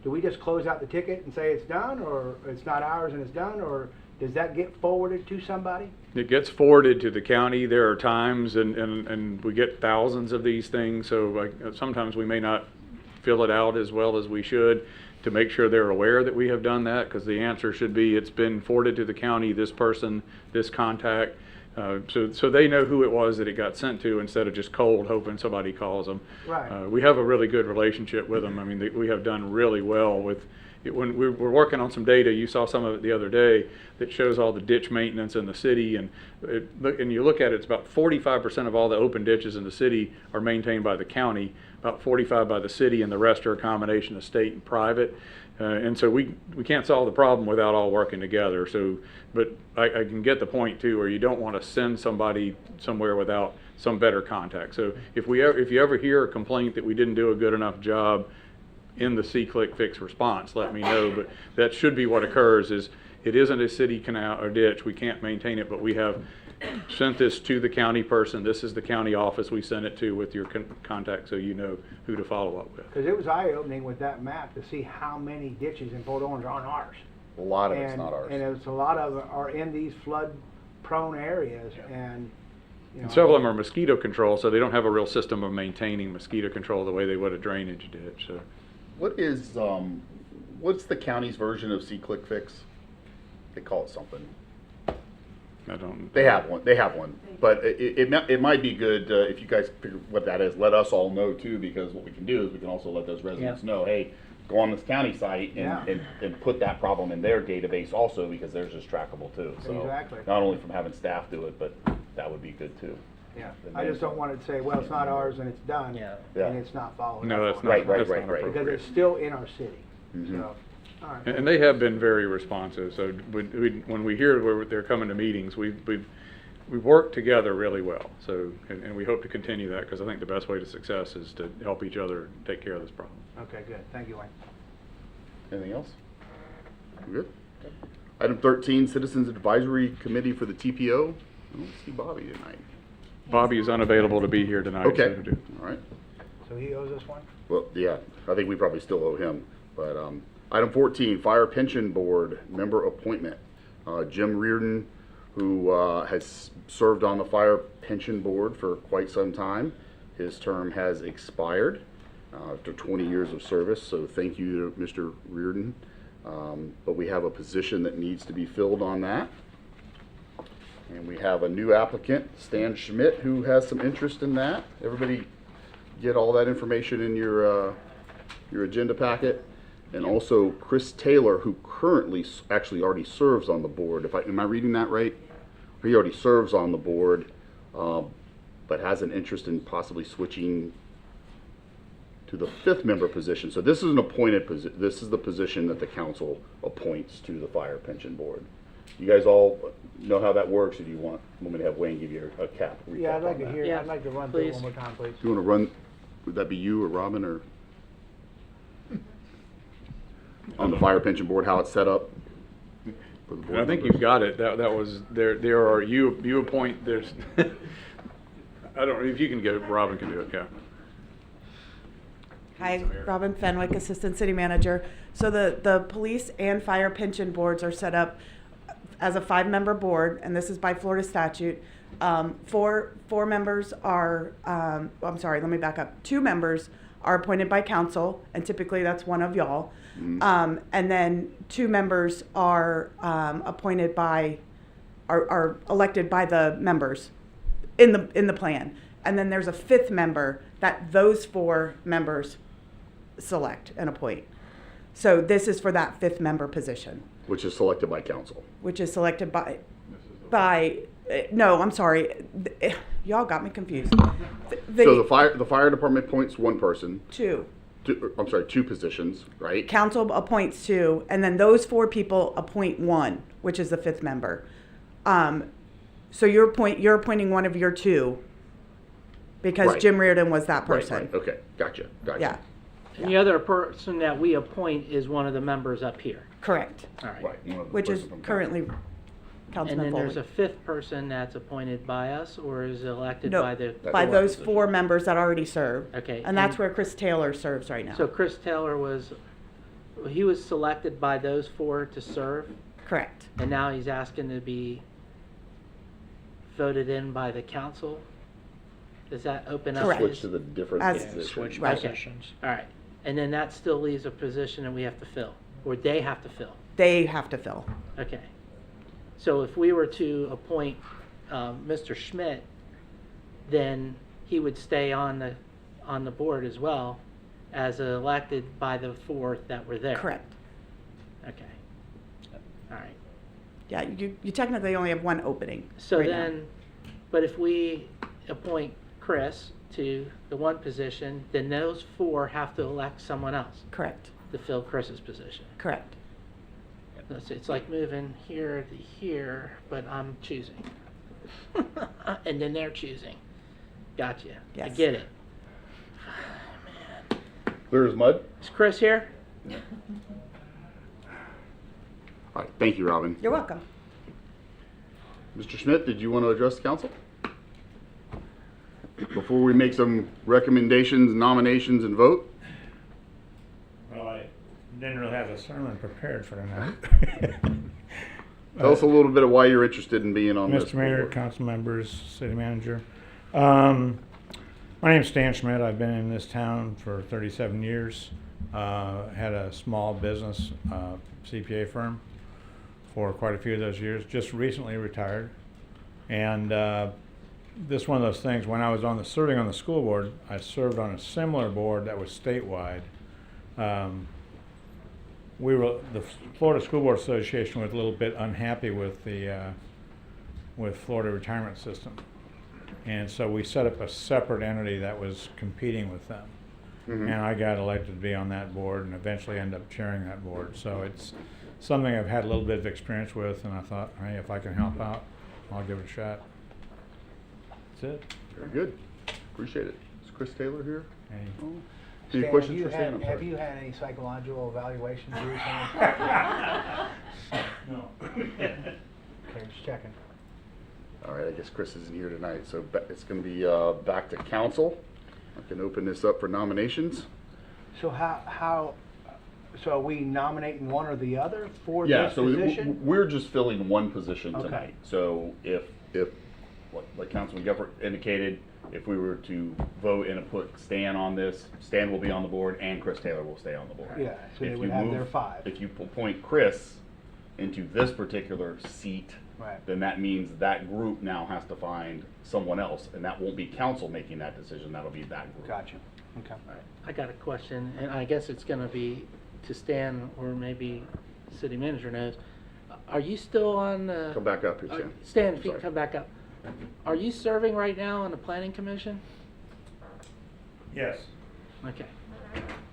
Speaker 7: Do we just close out the ticket and say it's done, or it's not ours and it's done, or does that get forwarded to somebody?
Speaker 11: It gets forwarded to the county. There are times, and we get thousands of these things, so sometimes we may not fill it out as well as we should to make sure they're aware that we have done that, because the answer should be it's been forwarded to the county, this person, this contact, so they know who it was that it got sent to instead of just cold hoping somebody calls them.
Speaker 7: Right.
Speaker 11: We have a really good relationship with them. I mean, we have done really well with it. When we're working on some data, you saw some of it the other day, that shows all the ditch maintenance in the city, and you look at it, it's about 45% of all the open ditches in the city are maintained by the county, about 45 by the city, and the rest are a combination of state and private. And so we can't solve the problem without all working together. So, but I can get the point too, where you don't want to send somebody somewhere without some better contact. So if you ever hear a complaint that we didn't do a good enough job in the C-Click Fix response, let me know. But that should be what occurs. Is it isn't a city canal or ditch, we can't maintain it, but we have sent this to the county person. This is the county office we sent it to with your contact, so you know who to follow up with.
Speaker 7: Because it was eye-opening with that map to see how many ditches in Port Orange are on ours.
Speaker 1: A lot of it's not ours.
Speaker 7: And it's a lot of it are in these flood-prone areas, and you know.
Speaker 11: And several of them are mosquito control, so they don't have a real system of maintaining mosquito control the way they would a drainage ditch. So,
Speaker 1: what's the county's version of C-Click Fix? They call it something.
Speaker 11: I don't.
Speaker 1: They have one, but it might be good if you guys figure what that is. Let us all know too, because what we can do is we can also let those residents know, hey, go on this county site and put that problem in their database also, because theirs is trackable too. So
Speaker 7: Exactly.
Speaker 1: not only from having staff do it, but that would be good too.
Speaker 7: Yeah, I just don't want it to say, well, it's not ours and it's done,
Speaker 5: Yeah.
Speaker 7: and it's not followed.
Speaker 11: No,
Speaker 7: up
Speaker 11: that's
Speaker 7: on.
Speaker 11: not.
Speaker 1: Right,
Speaker 11: that's not
Speaker 1: right.
Speaker 7: Because
Speaker 11: appropriate.
Speaker 7: it's still in our city,
Speaker 1: Mhm.
Speaker 7: so, all right.
Speaker 11: And they have been very responsive. So when we hear where they're coming to meetings, we've worked together really well. So and we hope to continue that, because I think the best way to success is to help each other take care of this problem.
Speaker 7: Okay, good, thank you, Wayne.
Speaker 1: Anything else? We good? Item 13, Citizens Advisory Committee for the TPO. I don't see Bobby tonight.
Speaker 11: Bobby is unavailable to be here tonight.
Speaker 1: Okay,
Speaker 11: so
Speaker 1: all right.
Speaker 7: So he owes us one?
Speaker 1: Well, yeah, I think we probably still owe him. But item 14, Fire Pension Board member appointment. Jim Reardon, who has served on the Fire Pension Board for quite some time. His term has expired after 20 years of service, so thank you to Mr. Reardon. But we have a position that needs to be filled on that. And we have a new applicant, Stan Schmidt, who has some interest in that. Everybody get all that information in your agenda packet. And also Chris Taylor, who currently actually already serves on the board. Am I reading that right? He already serves on the board, but has an interest in possibly switching to the 5th member position. So this is an appointed position. This is the position that the council appoints to the Fire Pension Board. You guys all know how that works, or do you want me to have Wayne give you a recap
Speaker 7: Yeah, I'd like
Speaker 1: on
Speaker 7: to
Speaker 1: that?
Speaker 7: hear,
Speaker 5: Yeah,
Speaker 7: I'd like to run through it
Speaker 5: please.
Speaker 7: one more time, please.
Speaker 1: Do you want to run, would that be you or Robin, or on the Fire Pension Board, how it's set up? For the board
Speaker 11: I think
Speaker 1: members?
Speaker 11: you've got it. That was there are you appoint. There's I don't know if you can get it. Robin can do it. Yeah.
Speaker 14: Hi, Robin Fenwick, Assistant City Manager. So the police and fire pension boards are set up as a 5-member board, and this is by Florida statute. Four members are, I'm sorry, let me back up. 2 members are appointed by council, and typically that's one of y'all. And then 2 members are appointed by, are elected by the members in the plan. And then there's a 5th member that those 4 members select and appoint. So this is for that 5th member position,
Speaker 1: Which is selected by council.
Speaker 14: which is selected by, no, I'm sorry. Y'all got me confused.
Speaker 1: So the fire department appoints one person,
Speaker 14: Two.
Speaker 1: two positions, right?
Speaker 14: Council appoints 2, and then those 4 people appoint 1, which is the 5th member. So you're appointing one of your 2 because
Speaker 1: Right.
Speaker 14: Jim Reardon was that
Speaker 1: Right,
Speaker 14: person.
Speaker 1: right, okay, gotcha.
Speaker 14: Yeah,
Speaker 5: And the other person that we appoint is one of the members up here.
Speaker 14: correct.
Speaker 5: All right.
Speaker 1: Right. one of the
Speaker 14: Which is
Speaker 1: person from
Speaker 14: currently
Speaker 5: And
Speaker 14: Councilman
Speaker 5: then there's a
Speaker 14: Foley.
Speaker 5: 5th person that's appointed by us or is elected
Speaker 14: No,
Speaker 5: by the.
Speaker 14: by those 4 members that already serve.
Speaker 5: Okay,
Speaker 14: And that's
Speaker 5: and-
Speaker 14: where Chris Taylor serves right now.
Speaker 5: So Chris Taylor was selected by those 4 to serve,
Speaker 14: Correct.
Speaker 5: and now he's asking to be voted in by the council? Does that open up?
Speaker 14: Correct.
Speaker 5: his-
Speaker 1: Switch to the different
Speaker 14: As-
Speaker 1: position.
Speaker 6: Switch
Speaker 14: Right.
Speaker 6: positions.
Speaker 5: All right, and then that still leaves a position that we have to fill, or they have to fill.
Speaker 14: They have to fill.
Speaker 5: Okay. So if we were to appoint Mr. Schmidt, then he would stay on the board as well as elected by the 4 that were there.
Speaker 14: Correct.
Speaker 5: Okay. All right.
Speaker 14: Yeah, you technically only have 1 opening
Speaker 5: So
Speaker 14: right now.
Speaker 5: then, but if we appoint Chris to the 1 position, then those 4 have to elect someone else
Speaker 14: Correct.
Speaker 5: to fill Chris's position.
Speaker 14: Correct.
Speaker 5: It's like moving here to here, but I'm choosing. And then they're choosing. Gotcha. I
Speaker 14: Yes.
Speaker 5: get it.
Speaker 1: Clear as mud?
Speaker 5: Is Chris here?
Speaker 1: All right, thank you, Robin.
Speaker 14: You're welcome.
Speaker 1: Mr. Schmidt, did you want to address the council? Before we make some recommendations, nominations, and vote?
Speaker 15: Well, I didn't really have a sermon prepared for tonight.
Speaker 1: Tell us a little bit of why you're interested in being on this
Speaker 15: Mr. Mayor,
Speaker 1: board.
Speaker 15: council members, city manager. My name's Stan Schmidt. I've been in this town for 37 years. Had a small business CPA firm for quite a few of those years. Just recently retired. And this is one of those things, when I was serving on the school board, I served on a similar board that was statewide. The Florida School Board Association was a little bit unhappy with the Florida retirement system, and so we set up a separate entity that was competing with them.
Speaker 1: Mhm.
Speaker 15: And I got elected to be on that board, and eventually ended up chairing that board. So it's something I've had a little bit of experience with, and I thought, hey, if I can help out, I'll give it a shot. That's it.
Speaker 1: Very good. Appreciate it. Is Chris Taylor here?
Speaker 15: Hey.
Speaker 1: Any
Speaker 7: Stan,
Speaker 1: questions for Stan? I'm
Speaker 7: have
Speaker 1: sorry.
Speaker 7: you had any psychological evaluations recently?
Speaker 15: No.
Speaker 7: Okay, just checking.
Speaker 1: All right, I guess Chris isn't here tonight, so it's going to be back to council. I can open this up for nominations.
Speaker 7: So so are we nominating one or the other for
Speaker 1: Yeah,
Speaker 7: this
Speaker 1: so
Speaker 7: position?
Speaker 1: we're just filling one position
Speaker 7: Okay.
Speaker 1: tonight. So if like Councilman Geffert indicated, if we were to vote and put Stan on this, Stan will be on the board and Chris Taylor will stay on the board.
Speaker 7: Yeah, so they
Speaker 1: If
Speaker 7: would
Speaker 1: you
Speaker 7: have
Speaker 1: move-
Speaker 7: their 5.
Speaker 1: If you appoint Chris into this particular seat,
Speaker 7: Right.
Speaker 1: then that means that group now has to find someone else, and that won't be council making that decision, that'll be that group.
Speaker 7: Gotcha. Okay.
Speaker 5: I got a question, and I guess it's gonna be to Stan, or maybe the city manager knows. Are you still on the?
Speaker 1: Come back up here, Stan.
Speaker 5: Stan, if you
Speaker 1: Sorry.
Speaker 5: can come back up. Are you serving right now on the planning commission?
Speaker 15: Yes.
Speaker 5: Okay.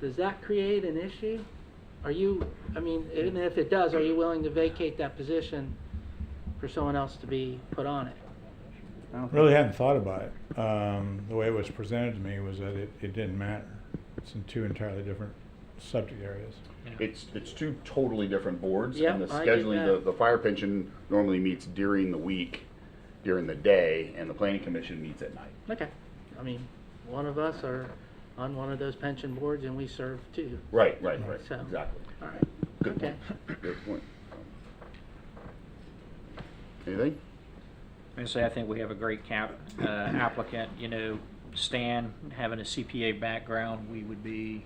Speaker 5: Does that create an issue? Are you, I mean, and if it does, are you willing to vacate that position for someone else to be put on it?
Speaker 15: Really hadn't thought about it. The way it was presented to me was that it didn't matter. It's in 2 entirely different subject areas.
Speaker 1: It's 2 totally different boards.
Speaker 5: Yep,
Speaker 1: And the
Speaker 5: I get
Speaker 1: scheduling,
Speaker 5: that.
Speaker 1: the fire pension normally meets during the week, during the day, and the planning commission meets at night.
Speaker 5: Okay. I mean, one of us are on one of those pension boards and we serve too.
Speaker 1: Right,
Speaker 5: So-
Speaker 1: exactly.
Speaker 5: All right.
Speaker 1: Good
Speaker 5: Okay.
Speaker 1: point. Good point. Anything?
Speaker 6: I think we have a great applicant. You know, Stan, having a CPA background, we would be,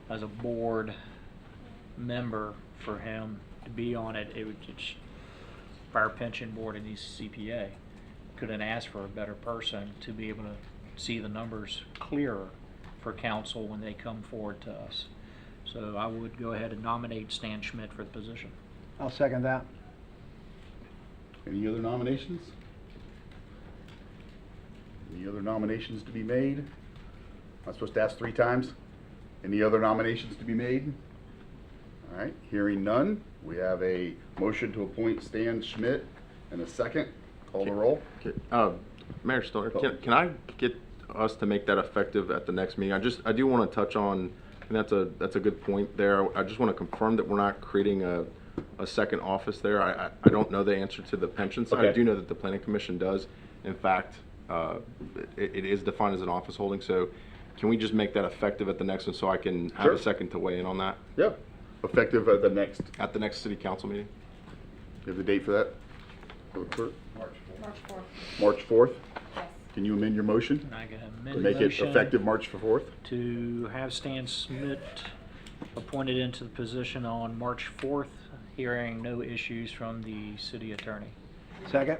Speaker 6: as a board member, for him to be on it. It's fire pension board and he's CPA. Couldn't ask for a better person to be able to see the numbers clearer for council when they come forward to us. So I would go ahead and nominate Stan Schmidt for the position.
Speaker 7: I'll second that.
Speaker 1: Any other nominations? Any other nominations to be made? Am I supposed to ask 3 times? Any other nominations to be made? All right, hearing none, we have a motion to appoint Stan Schmidt and a second. Call the roll.
Speaker 10: Mayor Stoner, can I get us to make that effective at the next meeting? I do want to touch on, and that's a good point there. I just want to confirm that we're not creating a second office there. I don't know the answer to the pension side. I
Speaker 1: Okay.
Speaker 10: do know that the planning commission does. In fact, it is defined as an office holding, so can we just make that effective at the next one so I can have
Speaker 1: Sure.
Speaker 10: a second to weigh in on that?
Speaker 1: Yep. Effective at the next,
Speaker 10: At the next city council meeting?
Speaker 1: you have the date for that? Clerk?
Speaker 3: March 4th.
Speaker 1: March 4th?
Speaker 3: Yes.
Speaker 1: Can you amend your motion?
Speaker 6: And I can
Speaker 1: To
Speaker 6: amend the
Speaker 1: make it
Speaker 6: motion
Speaker 1: effective March 4th?
Speaker 6: to have Stan Schmidt appointed into the position on March 4th, hearing no issues from the city attorney.
Speaker 7: Second?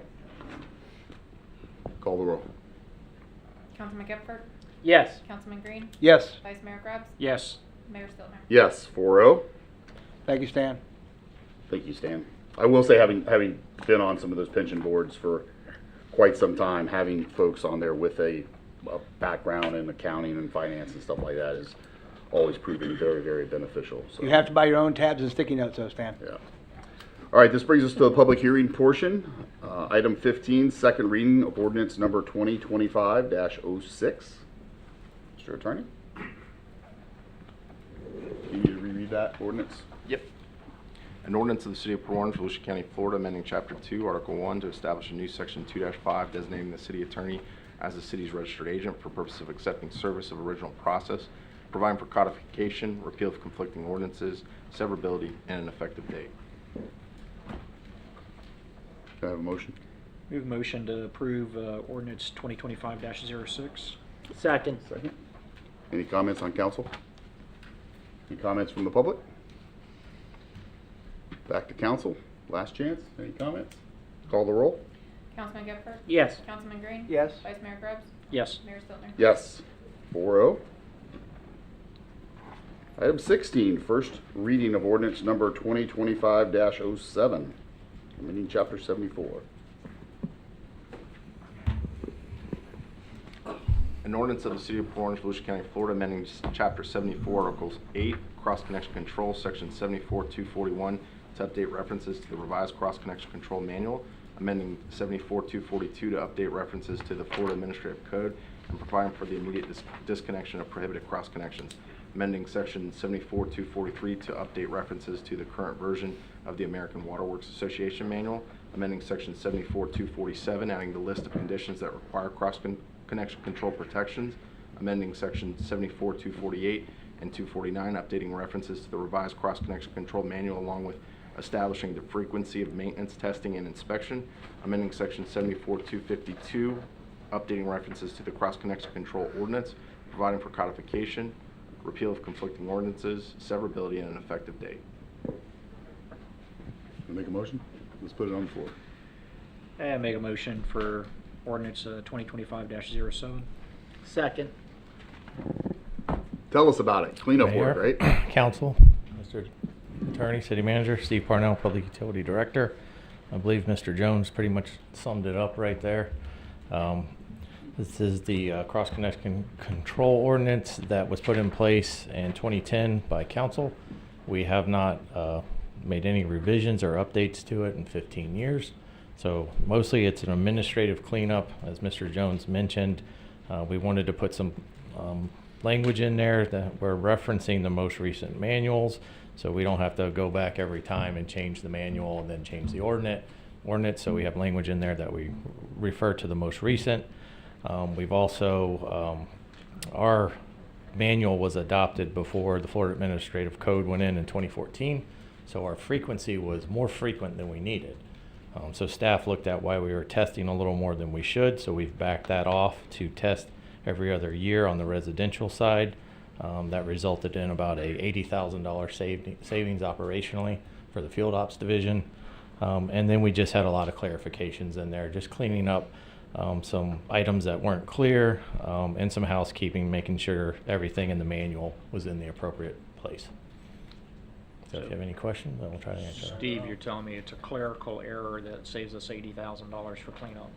Speaker 1: Call the roll.
Speaker 3: Councilman Gephardt?
Speaker 5: Yes.
Speaker 3: Councilman Green?
Speaker 7: Yes.
Speaker 3: Vice Mayor Grubbs?
Speaker 6: Yes.
Speaker 3: Mayor Stiltner?
Speaker 1: Yes, 4-0.
Speaker 7: Thank you, Stan.
Speaker 1: Thank you, Stan. I will say, having been on some of those pension boards for quite some time, having folks on there with a background in accounting and finance and stuff like that is always proving very, very beneficial. So,
Speaker 7: You have to buy your own tabs and sticky notes, though, Stan.
Speaker 1: yeah. All right, this brings us to the public hearing portion. Item 15, second reading of ordinance number 2025-06. Mr. Attorney? You need to reread that ordinance?
Speaker 10: Yep. An ordinance of the City of Port Orange, Volusia County, Florida, amending Chapter 2, Article 1 to establish a new Section 2-5 designating the city attorney as the city's registered agent for purpose of accepting service of original process, providing for codification, repeal of conflicting ordinances, severability, and an effective date.
Speaker 1: Can I have a motion?
Speaker 6: Move motion to approve ordinance 2025-06.
Speaker 5: Second.
Speaker 1: Second. Any comments on council? Any comments from the public? Back to council. Last chance. Any comments? Call the roll.
Speaker 3: Councilman Gephardt?
Speaker 5: Yes.
Speaker 3: Councilman Green?
Speaker 7: Yes.
Speaker 3: Vice Mayor Grubbs?
Speaker 6: Yes.
Speaker 3: Mayor Stiltner?
Speaker 1: Yes. 4-0. Item 16, first reading of ordinance number 2025-07, amending chapter 74.
Speaker 10: An ordinance of the City of Port Orange, Volusia County, Florida, amending Chapter 74, Articles 8, Cross Connection Control, Section 74-241, to update references to the revised Cross Connection Control Manual, amending 74-242 to update references to the Florida Administrative Code, and providing for the immediate disconnection of prohibited cross connections, amending Section 74-243 to update references to the current version of the American Water Works Association Manual, amending Section 74-247, adding the list of conditions that require cross-connection control protections, amending Section 74-248 and 249, updating references to the revised cross-connection control manual along with establishing the frequency of maintenance, testing, and inspection, amending Section 74-252, updating references to the cross-connection control ordinance, providing for codification, repeal of conflicting ordinances, severability, and an effective date.
Speaker 1: Make a motion? Let's put it on the floor.
Speaker 6: And make a motion for ordinance 2025-07.
Speaker 5: Second.
Speaker 1: Tell us about it. Cleanup work,
Speaker 2: Mayor,
Speaker 1: right?
Speaker 2: Council, Mr. Attorney, City Manager, Steve Parnell, Public Utility Director. I believe Mr. Jones pretty much summed it up right there. This is the cross-connection control ordinance that was put in place in 2010 by council. We have not made any revisions or updates to it in 15 years. So mostly it's an administrative cleanup, as Mr. Jones mentioned. We wanted to put some language in there that we're referencing the most recent manuals, so we don't have to go back every time and change the manual and then change the ordinance. So we have language in there that we refer to the most recent. We've also, our manual was adopted before the Florida Administrative Code went in 2014, so our frequency was more frequent than we needed. So staff looked at why we were testing a little more than we should, so we've backed that off to test every other year on the residential side. That resulted in about a $80,000 savings operationally for the field ops division. And then we just had a lot of clarifications in there, just cleaning up some items that weren't clear, and some housekeeping, making sure everything in the manual was in the appropriate place. So if you have any questions, then we'll try to answer them.
Speaker 6: Steve, you're telling me it's a clerical error that saves us $80,000 for cleanup.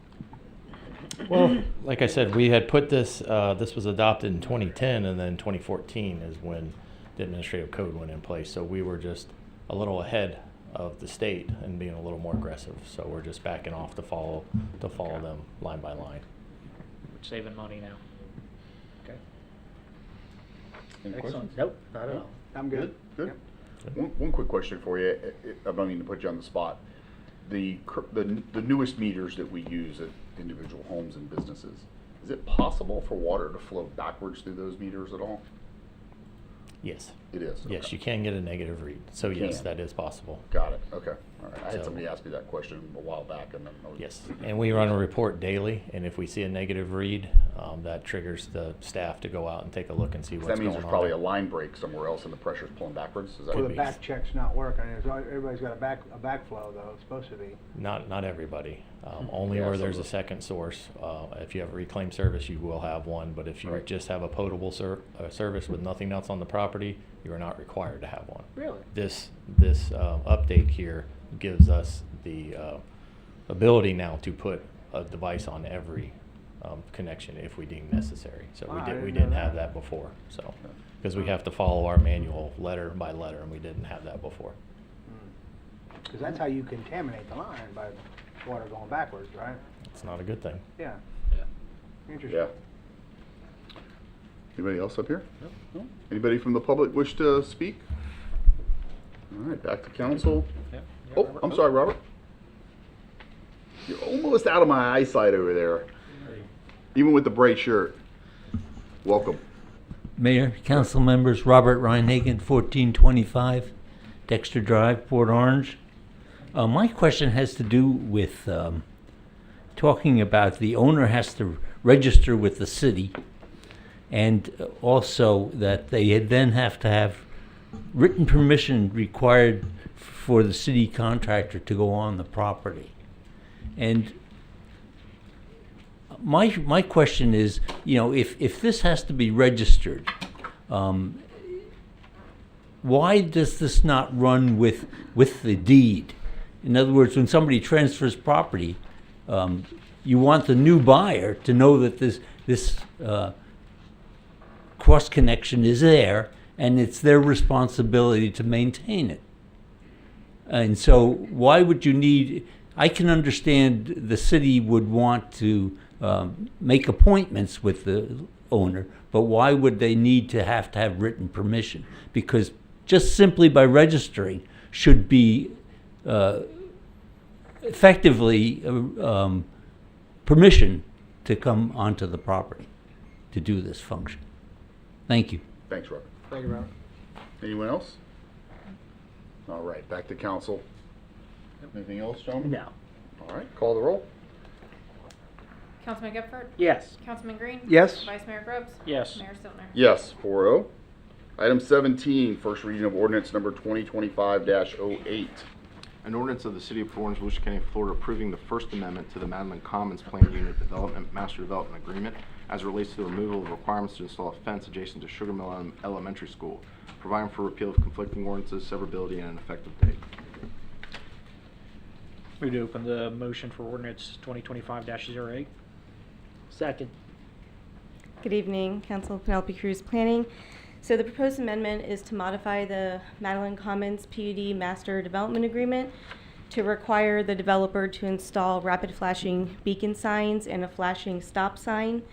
Speaker 2: Well, like I said, we had put this, this was adopted in 2010, and then 2014 is when the administrative code went in place. So we were just a little ahead of the state and being a little more aggressive. So we're just backing off to follow them line by line.
Speaker 6: We're saving money now. Okay.
Speaker 1: Any
Speaker 5: Excellent.
Speaker 1: questions?
Speaker 5: Nope, not at all.
Speaker 7: I'm good.
Speaker 1: Good.
Speaker 7: Yep.
Speaker 1: One quick question for you. I don't mean to put you on the spot. The newest meters that we use at individual homes and businesses, is it possible for water to flow backwards through those meters at all?
Speaker 2: Yes.
Speaker 1: It is?
Speaker 2: Yes,
Speaker 1: Okay.
Speaker 2: you can get a negative read. So
Speaker 1: You
Speaker 2: yes,
Speaker 1: can.
Speaker 2: that is possible.
Speaker 1: Got it. Okay. All right. I had
Speaker 2: So-
Speaker 1: somebody ask me that question a while back, and then I was,
Speaker 2: Yes, and we run a report daily, and if we see a negative read, that triggers the staff to go out and take a look and see what's
Speaker 1: that
Speaker 2: going
Speaker 1: means
Speaker 2: on.
Speaker 1: there's probably a
Speaker 2: there.
Speaker 1: line break somewhere else, and the pressure's pulling backwards. Is that
Speaker 7: Well,
Speaker 1: what
Speaker 7: the
Speaker 1: it
Speaker 7: back check's not working. Everybody's got a backflow though. It's supposed to be.
Speaker 2: Not everybody. Only
Speaker 1: Yeah,
Speaker 2: where
Speaker 1: some
Speaker 2: there's
Speaker 1: of
Speaker 2: a
Speaker 1: the-
Speaker 2: second source. If you have a reclaim service, you will have one, but if you
Speaker 1: Right.
Speaker 2: just have a potable service with nothing else on the property, you are not required to have one.
Speaker 5: Really?
Speaker 2: This update here gives us the ability now to put a device on every connection if we deem necessary. So
Speaker 7: Wow, I
Speaker 2: we
Speaker 7: didn't
Speaker 2: didn't
Speaker 7: know
Speaker 2: have
Speaker 7: that.
Speaker 2: that before. So because we have to follow our manual letter by letter, and we didn't have that before.
Speaker 7: Because that's how you contaminate the line, by water going backwards, right?
Speaker 2: It's not a good thing.
Speaker 7: Yeah.
Speaker 6: Yeah.
Speaker 7: Interesting.
Speaker 1: Yeah. Anybody else up here? No? Anybody from the public wish to speak? All right, back to council.
Speaker 6: Yeah.
Speaker 1: Oh, I'm sorry, Robert. You're almost out of my eyesight over there. Even with the bright shirt. Welcome.
Speaker 16: Mayor, council members, Robert Reinhagen, 1425 Dexter Drive, Port Orange. My question has to do with talking about the owner has to register with the city, and also that they then have to have written permission required for the city contractor to go on the property. And my question is, if this has to be registered, why does this not run with the deed? In other words, when somebody transfers property, you want the new buyer to know that this cross connection is there, and it's their responsibility to maintain it. And so why would you need, I can understand the city would want to make appointments with the owner, but why would they need to have written permission? Because just simply by registering should be effectively permission to come onto the property to do this function. Thank you.
Speaker 1: Thanks, Robert.
Speaker 7: Thank you, Robert.
Speaker 1: Anyone else? All right, back to council. Anything else, gentlemen?
Speaker 5: No.
Speaker 1: All right, call the roll.
Speaker 3: Councilman Gephardt?
Speaker 5: Yes.
Speaker 3: Councilman Green?
Speaker 7: Yes.
Speaker 3: Vice Mayor Groves?
Speaker 6: Yes.
Speaker 3: Mayor Stiltner?
Speaker 1: Yes, 4-0. Item 17, first reading of ordinance number 2025-08.
Speaker 10: An ordinance of the City of Port Orange, Volusia County, Florida, approving the First Amendment to the Madeline Commons Plan Unit Development Master Development Agreement as it relates to the removal of requirements to install a fence adjacent to Sugar Mill Elementary School, providing for repeal of conflicting ordinances, severability, and an effective date.
Speaker 6: We'd open the motion for ordinance 2025-08.
Speaker 5: Second.
Speaker 17: Good evening, Council. Penelope Cruz, Planning. So the proposed amendment is to modify the Madeline Commons PUD Master Development Agreement to require the developer to install rapid flashing beacon signs and a flashing stop sign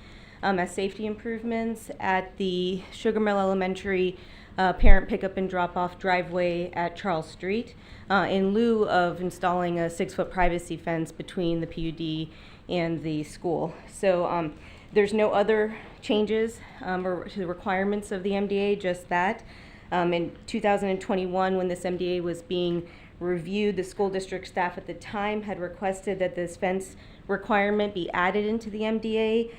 Speaker 17: as safety improvements at the Sugar Mill Elementary parent pickup and drop-off driveway at Charles Street in lieu of installing a 6-foot privacy fence between the PUD and the school. So there's no other changes or to the requirements of the MDA, just that. In 2021, when this MDA was being reviewed, the school district staff at the time had requested that this fence requirement be added into the MDA.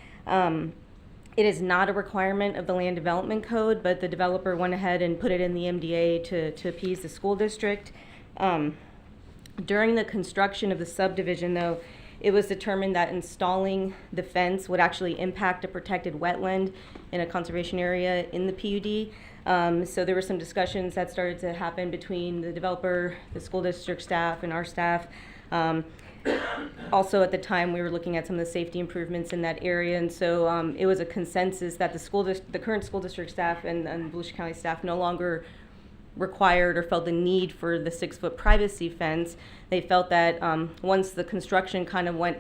Speaker 17: It is not a requirement of the Land Development Code, but the developer went ahead and put it in the MDA to appease the school district. During the construction of the subdivision, though, it was determined that installing the fence would actually impact a protected wetland in a conservation area in the PUD. So there were some discussions that started to happen between the developer, the school district staff, and our staff. Also, at the time, we were looking at some of the safety improvements in that area, and so it was a consensus that the current school district staff and Volusia County staff no longer required or felt the need for the 6-foot privacy fence. They felt that once the construction kind of went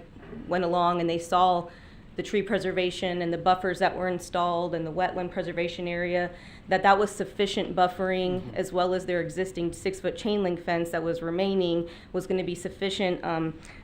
Speaker 17: along and they saw the tree preservation and the buffers that were installed and the wetland preservation area, that was sufficient buffering, as well as their existing 6-foot chain link fence that was remaining was going to be sufficient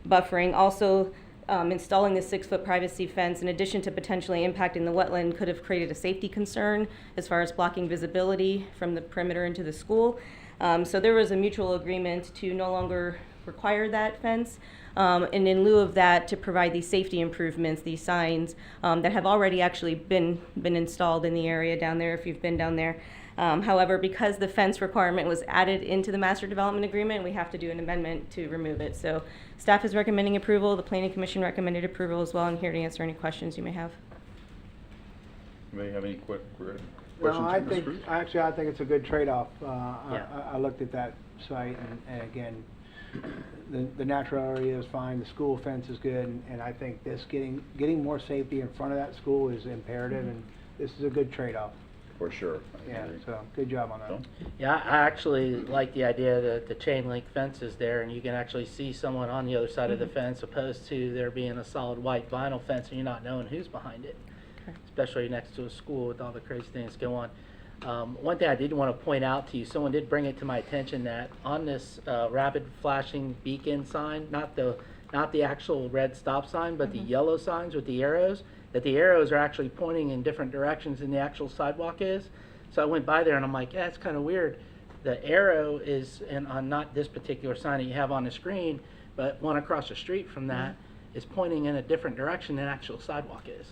Speaker 17: buffering. Also, installing the 6-foot privacy fence, in addition to potentially impacting the wetland, could have created a safety concern as far as blocking visibility from the perimeter into the school. So there was a mutual agreement to no longer require that fence, and in lieu of that, to provide these safety improvements, these signs that have already actually been installed in the area down there, if you've been down there. However, because the fence requirement was added into the master development agreement, we have to do an amendment to remove it. So staff is recommending approval. The planning commission recommended approval as well. I'm here to answer any questions you may have.
Speaker 1: Anybody have any quick questions?
Speaker 7: No, I
Speaker 1: for Ms.
Speaker 7: think,
Speaker 1: Cruz?
Speaker 7: actually, I think it's a good trade-off.
Speaker 5: Yeah.
Speaker 7: I looked at that site, and again, the natural area is fine, the school fence is good, and I think this, getting more safety in front of that school is imperative, and this is a good trade-off.
Speaker 1: For sure.
Speaker 7: Yeah, so, good job on that.
Speaker 1: Tom?
Speaker 5: Yeah, I actually like the idea that the chain link fence is there and you can actually see someone on the other side of the fence, opposed to there being a solid white vinyl fence and you're not knowing who's behind it. Especially next to a school with all the crazy things go on. One thing I did want to point out to you, someone did bring it to my attention that on this rapid flashing beacon sign, not the actual red stop sign, but the yellow signs with the arrows, that the arrows are actually pointing in different directions than the actual sidewalk is. So I went by there and I'm like, yeah, it's kind of weird. The arrow is on not this particular sign that you have on the screen, but one across the street from that is pointing in a different direction than the actual sidewalk is.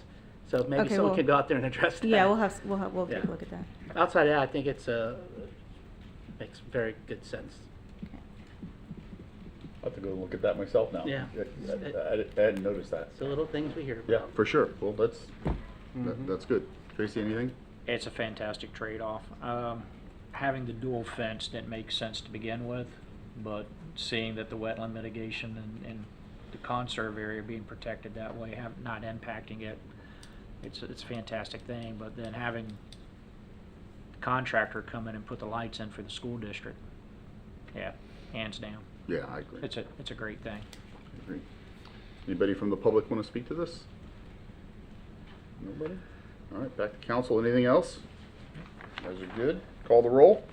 Speaker 5: So maybe
Speaker 17: Okay,
Speaker 5: someone
Speaker 17: well,
Speaker 5: can go out there and address that.
Speaker 17: Yeah, we'll take
Speaker 5: Yeah.
Speaker 17: a look at that.
Speaker 5: Outside of that, I think makes very good sense.
Speaker 1: I'll have to go look at that myself now.
Speaker 5: Yeah.
Speaker 1: I hadn't noticed that.
Speaker 5: It's the little things we hear about.
Speaker 1: Yeah, for sure. Well, that's good. Tracy, anything?
Speaker 6: It's a fantastic trade-off. Having the dual fence didn't make sense to begin with, but seeing that the wetland mitigation and the conserve area being protected that way, not impacting it, it's a fantastic thing. But then having the contractor come in and put the lights in for the school district, yeah, hands down.
Speaker 1: Yeah, I agree.
Speaker 6: It's a great thing.
Speaker 1: I agree. Anybody from the public want to speak to this? Nobody? All right, back to council. Anything else? You guys are good. Call the roll.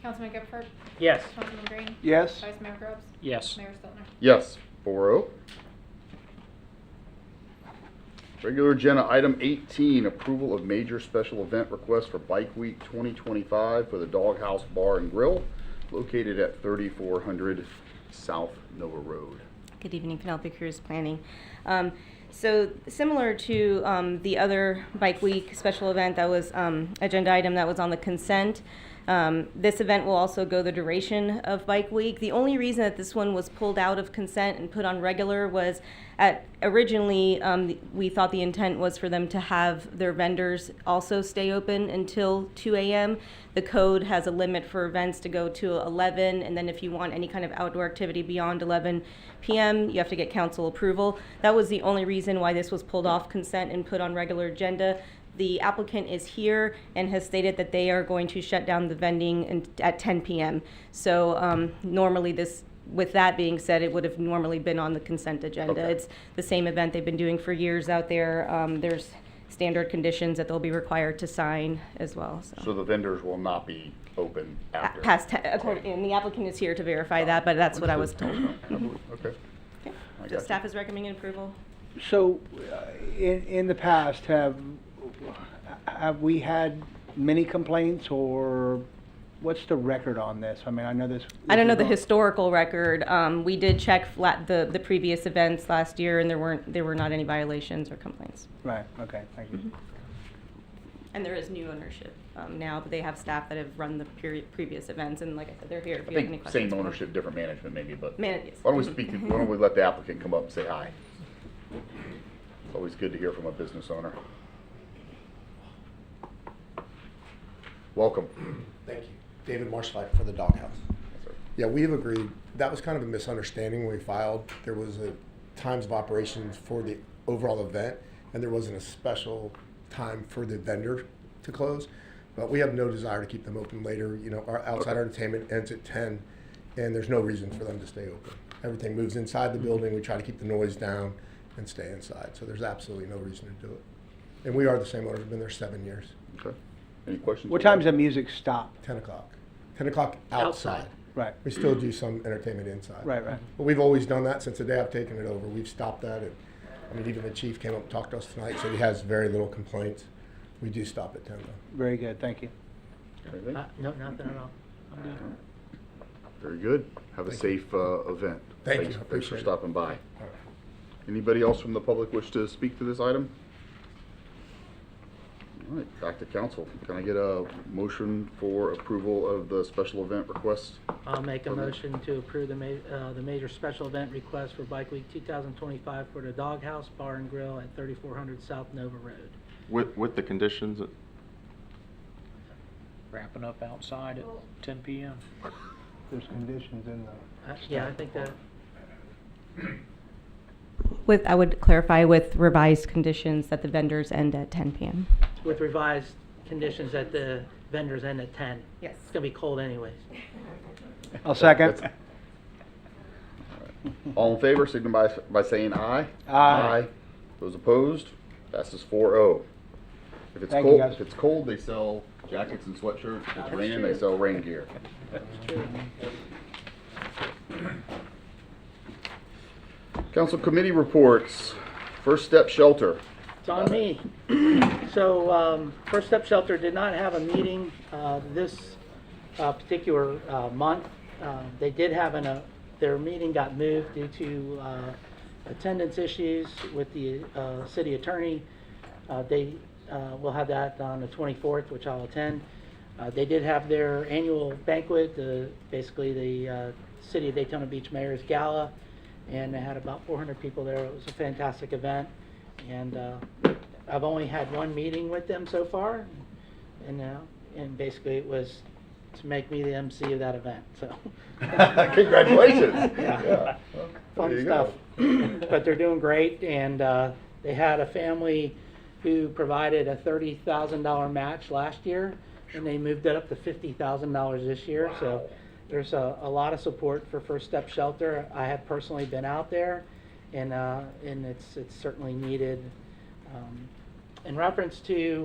Speaker 3: Councilman Gifford?
Speaker 5: Yes.
Speaker 3: Councilman Green?
Speaker 7: Yes?
Speaker 3: Vice Mayor Groves?
Speaker 6: Yes.
Speaker 3: Mayor Stiltner?
Speaker 1: Yes, 4-0. Regular agenda item 18, approval of major special event request for Bike Week 2025 for the Doghouse Bar and Grill located at 3400 South Nova Road.
Speaker 17: Good evening, Penelope Cruz, Planning. So similar to the other Bike Week special event that was agenda item that was on the consent, this event will also go the duration of Bike Week. The only reason that this one was pulled out of consent and put on regular was originally we thought the intent was for them to have their vendors also stay open until 2 a.m. The code has a limit for events to go to 11, and then if you want any kind of outdoor activity beyond 11 p.m., you have to get council approval. That was the only reason why this was pulled off consent and put on regular agenda. The applicant is here and has stated that they are going to shut down the vending at 10 p.m. So normally with that being said, it would have normally been on the consent agenda.
Speaker 1: Okay.
Speaker 17: It's the same event they've been doing for years out there. There's standard conditions that they'll be required to sign as well.
Speaker 1: So the vendors will not be open after?
Speaker 17: Past 10, and the applicant is here to verify that, but that's what I was told.
Speaker 1: Okay.
Speaker 17: Okay.
Speaker 1: I
Speaker 17: So
Speaker 1: got
Speaker 17: staff is recommending approval.
Speaker 7: So, in the past, have we had many complaints, or what's the record on this? I mean, I know this.
Speaker 17: I don't know
Speaker 7: is
Speaker 17: the
Speaker 7: on-
Speaker 17: historical record. We did check the previous events last year, and there were not any violations or complaints.
Speaker 7: Right, okay, thank you.
Speaker 17: And there is new ownership now, but they have staff that have run the previous events, and like I said, they're here if
Speaker 1: I
Speaker 17: you have any
Speaker 1: think
Speaker 17: questions.
Speaker 1: same ownership, different management maybe, but
Speaker 17: Yes.
Speaker 1: why don't we let the applicant come up and say hi? It's always good to hear from a business owner. Welcome.
Speaker 18: Thank you. David Marshlight for the Doghouse. Yeah, we have agreed. That was kind of a misunderstanding when we filed. There was a times of operations for the overall event, and there wasn't a special time for the vendor to close. But we have no desire to keep them open later. You know, our outside entertainment ends at 10, and there's no reason for them to stay open. Everything moves inside the building. We try to keep the noise down and stay inside. So there's absolutely no reason to do it. And we are the same owners. We've been there 7 years.
Speaker 1: Okay. Any questions?
Speaker 7: What time's the music stop?
Speaker 18: 10 o'clock. 10 o'clock outside.
Speaker 7: Right.
Speaker 18: We still do some entertainment inside.
Speaker 7: Right, right.
Speaker 18: But we've always done that since the day I've taken it over. We've stopped that. And, I mean, even the chief came up and talked to us tonight, so he has very little complaints. We do stop at 10 though.
Speaker 7: Very good, thank you.
Speaker 1: Anything?
Speaker 5: No, nothing at all. I'm good.
Speaker 1: Very good. Have a safe event.
Speaker 18: Thank you.
Speaker 1: Thanks for
Speaker 18: Appreciate it.
Speaker 1: stopping by. Anybody else from the public wish to speak to this item? All right, back to council. Can I get a motion for approval of the special event request?
Speaker 5: I'll make a motion to approve the major special event request for Bike Week 2025 for the Doghouse Bar and Grill at 3400 South Nova Road.
Speaker 10: With the conditions,
Speaker 6: Wrapping up outside at 10 p.m.
Speaker 7: There's conditions in the.
Speaker 5: Yeah, I think that.
Speaker 17: I would clarify with revised conditions that the vendors end at 10 p.m.
Speaker 5: With revised conditions that the vendors end at 10.
Speaker 3: Yes.
Speaker 5: It's gonna be cold anyways.
Speaker 7: I'll second.
Speaker 1: All in favor, signify by saying aye.
Speaker 7: Aye.
Speaker 1: Those opposed, passes 4-0. If it's
Speaker 7: Thank you,
Speaker 1: cold,
Speaker 7: guys.
Speaker 1: if it's cold, they sell jackets and sweatshirts. If it's raining, they sell rain gear. Council committee reports. First Step Shelter.
Speaker 5: It's on me. So, First Step Shelter did not have a meeting this particular month. They did have their meeting got moved due to attendance issues with the city attorney. They will have that on the 24th, which I'll attend. They did have their annual banquet, basically the City of Daytona Beach Mayor's Gala, and they had about 400 people there. It was a fantastic event, and I've only had one meeting with them so far, and basically it was to make me the MC of that event. So,
Speaker 1: Congratulations!
Speaker 5: Yeah. Fun
Speaker 1: There you
Speaker 5: stuff.
Speaker 1: go.
Speaker 5: But they're doing great, and they had a family who provided a $30,000 match last year, and they moved it up to $50,000 this year. Wow. So there's a lot of support for First Step Shelter. I have personally been out there, and it's certainly needed. In reference to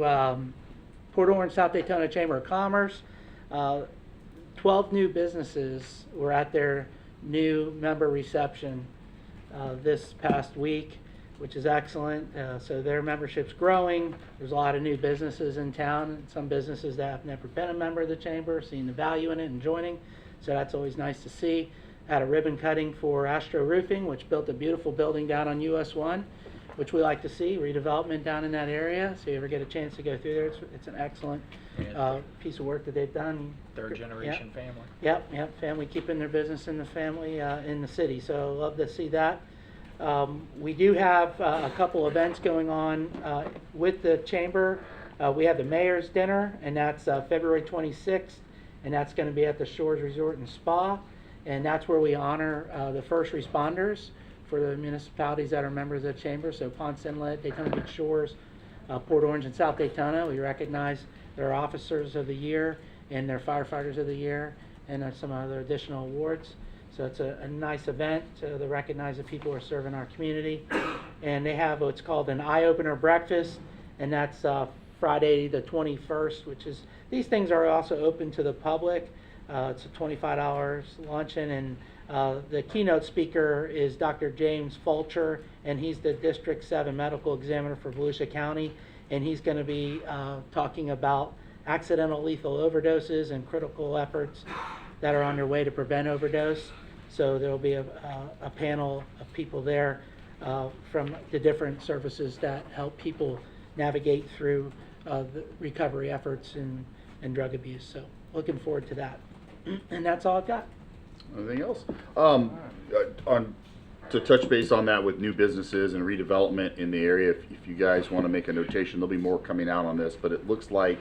Speaker 5: Port Orange South Daytona Chamber of Commerce, 12 new businesses were at their new member reception this past week, which is excellent. So their membership's growing. There's a lot of new businesses in town, some businesses that have never been a member of the chamber, seeing the value in it and joining. So that's always nice to see. Had a ribbon cutting for Astro Roofing, which built a beautiful building down on US 1, which we like to see, redevelopment down in that area. So you ever get a chance to go through there, it's an excellent piece of work that they've done.
Speaker 6: Third generation family.
Speaker 5: Yep, family keeping their business in the family in the city. So love to see that. We do have a couple events going on with the chamber. We have the mayor's dinner, and that's February 26th, and that's going to be at the Shores Resort and Spa, and that's where we honor the first responders for the municipalities that are members of the chamber. So Ponce Inlet, Daytona Beach Shores, Port Orange, and South Daytona. We recognize their officers of the year and their firefighters of the year, and some other additional awards. So it's a nice event to recognize the people who are serving our community. And they have what's called an eye-opener breakfast, and that's Friday the 21st, which is, these things are also open to the public. It's a $25 luncheon, and the keynote speaker is Dr. James Fulcher, and he's the District 7 Medical Examiner for Volusia County, and he's going to be talking about accidental lethal overdoses and critical efforts that are underway to prevent overdose. So there will be a panel of people there from the different services that help people navigate through the recovery efforts and drug abuse. So looking forward to that. And that's all I've got.
Speaker 1: Anything else? To touch base on that with new businesses and redevelopment in the area, if you guys want to make a notation, there'll be more coming out on this, but it looks like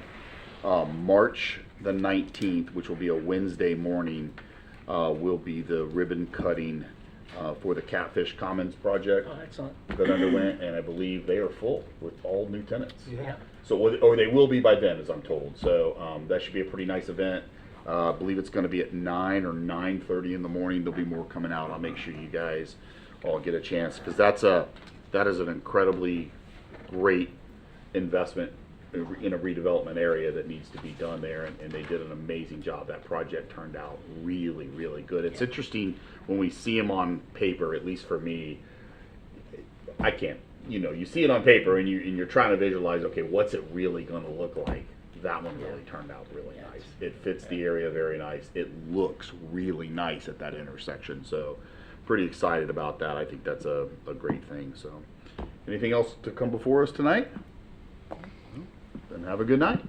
Speaker 1: March the 19th, which will be a Wednesday morning, will be the ribbon cutting for the Catfish Commons project
Speaker 5: Oh, excellent.
Speaker 1: that underwent, and I believe they are full with all new tenants.
Speaker 5: Yeah.
Speaker 1: So, or they will be by then, as I'm told. So that should be a pretty nice event. I believe it's going to be at 9 or 9:30 in the morning. There'll be more coming out. I'll make sure you guys all get a chance, because that is an incredibly great investment in a redevelopment area that needs to be done there, and they did an amazing job. That project turned out really, really good. It's interesting when we see them on paper, at least for me. I can't, you see it on paper and you're trying to visualize, okay, what's it really going to look like? That one really turned out really nice. It fits the area very nice. It looks really nice at that intersection. So pretty excited about that. I think that's a great thing. So anything else to come before us tonight? Then have a good night.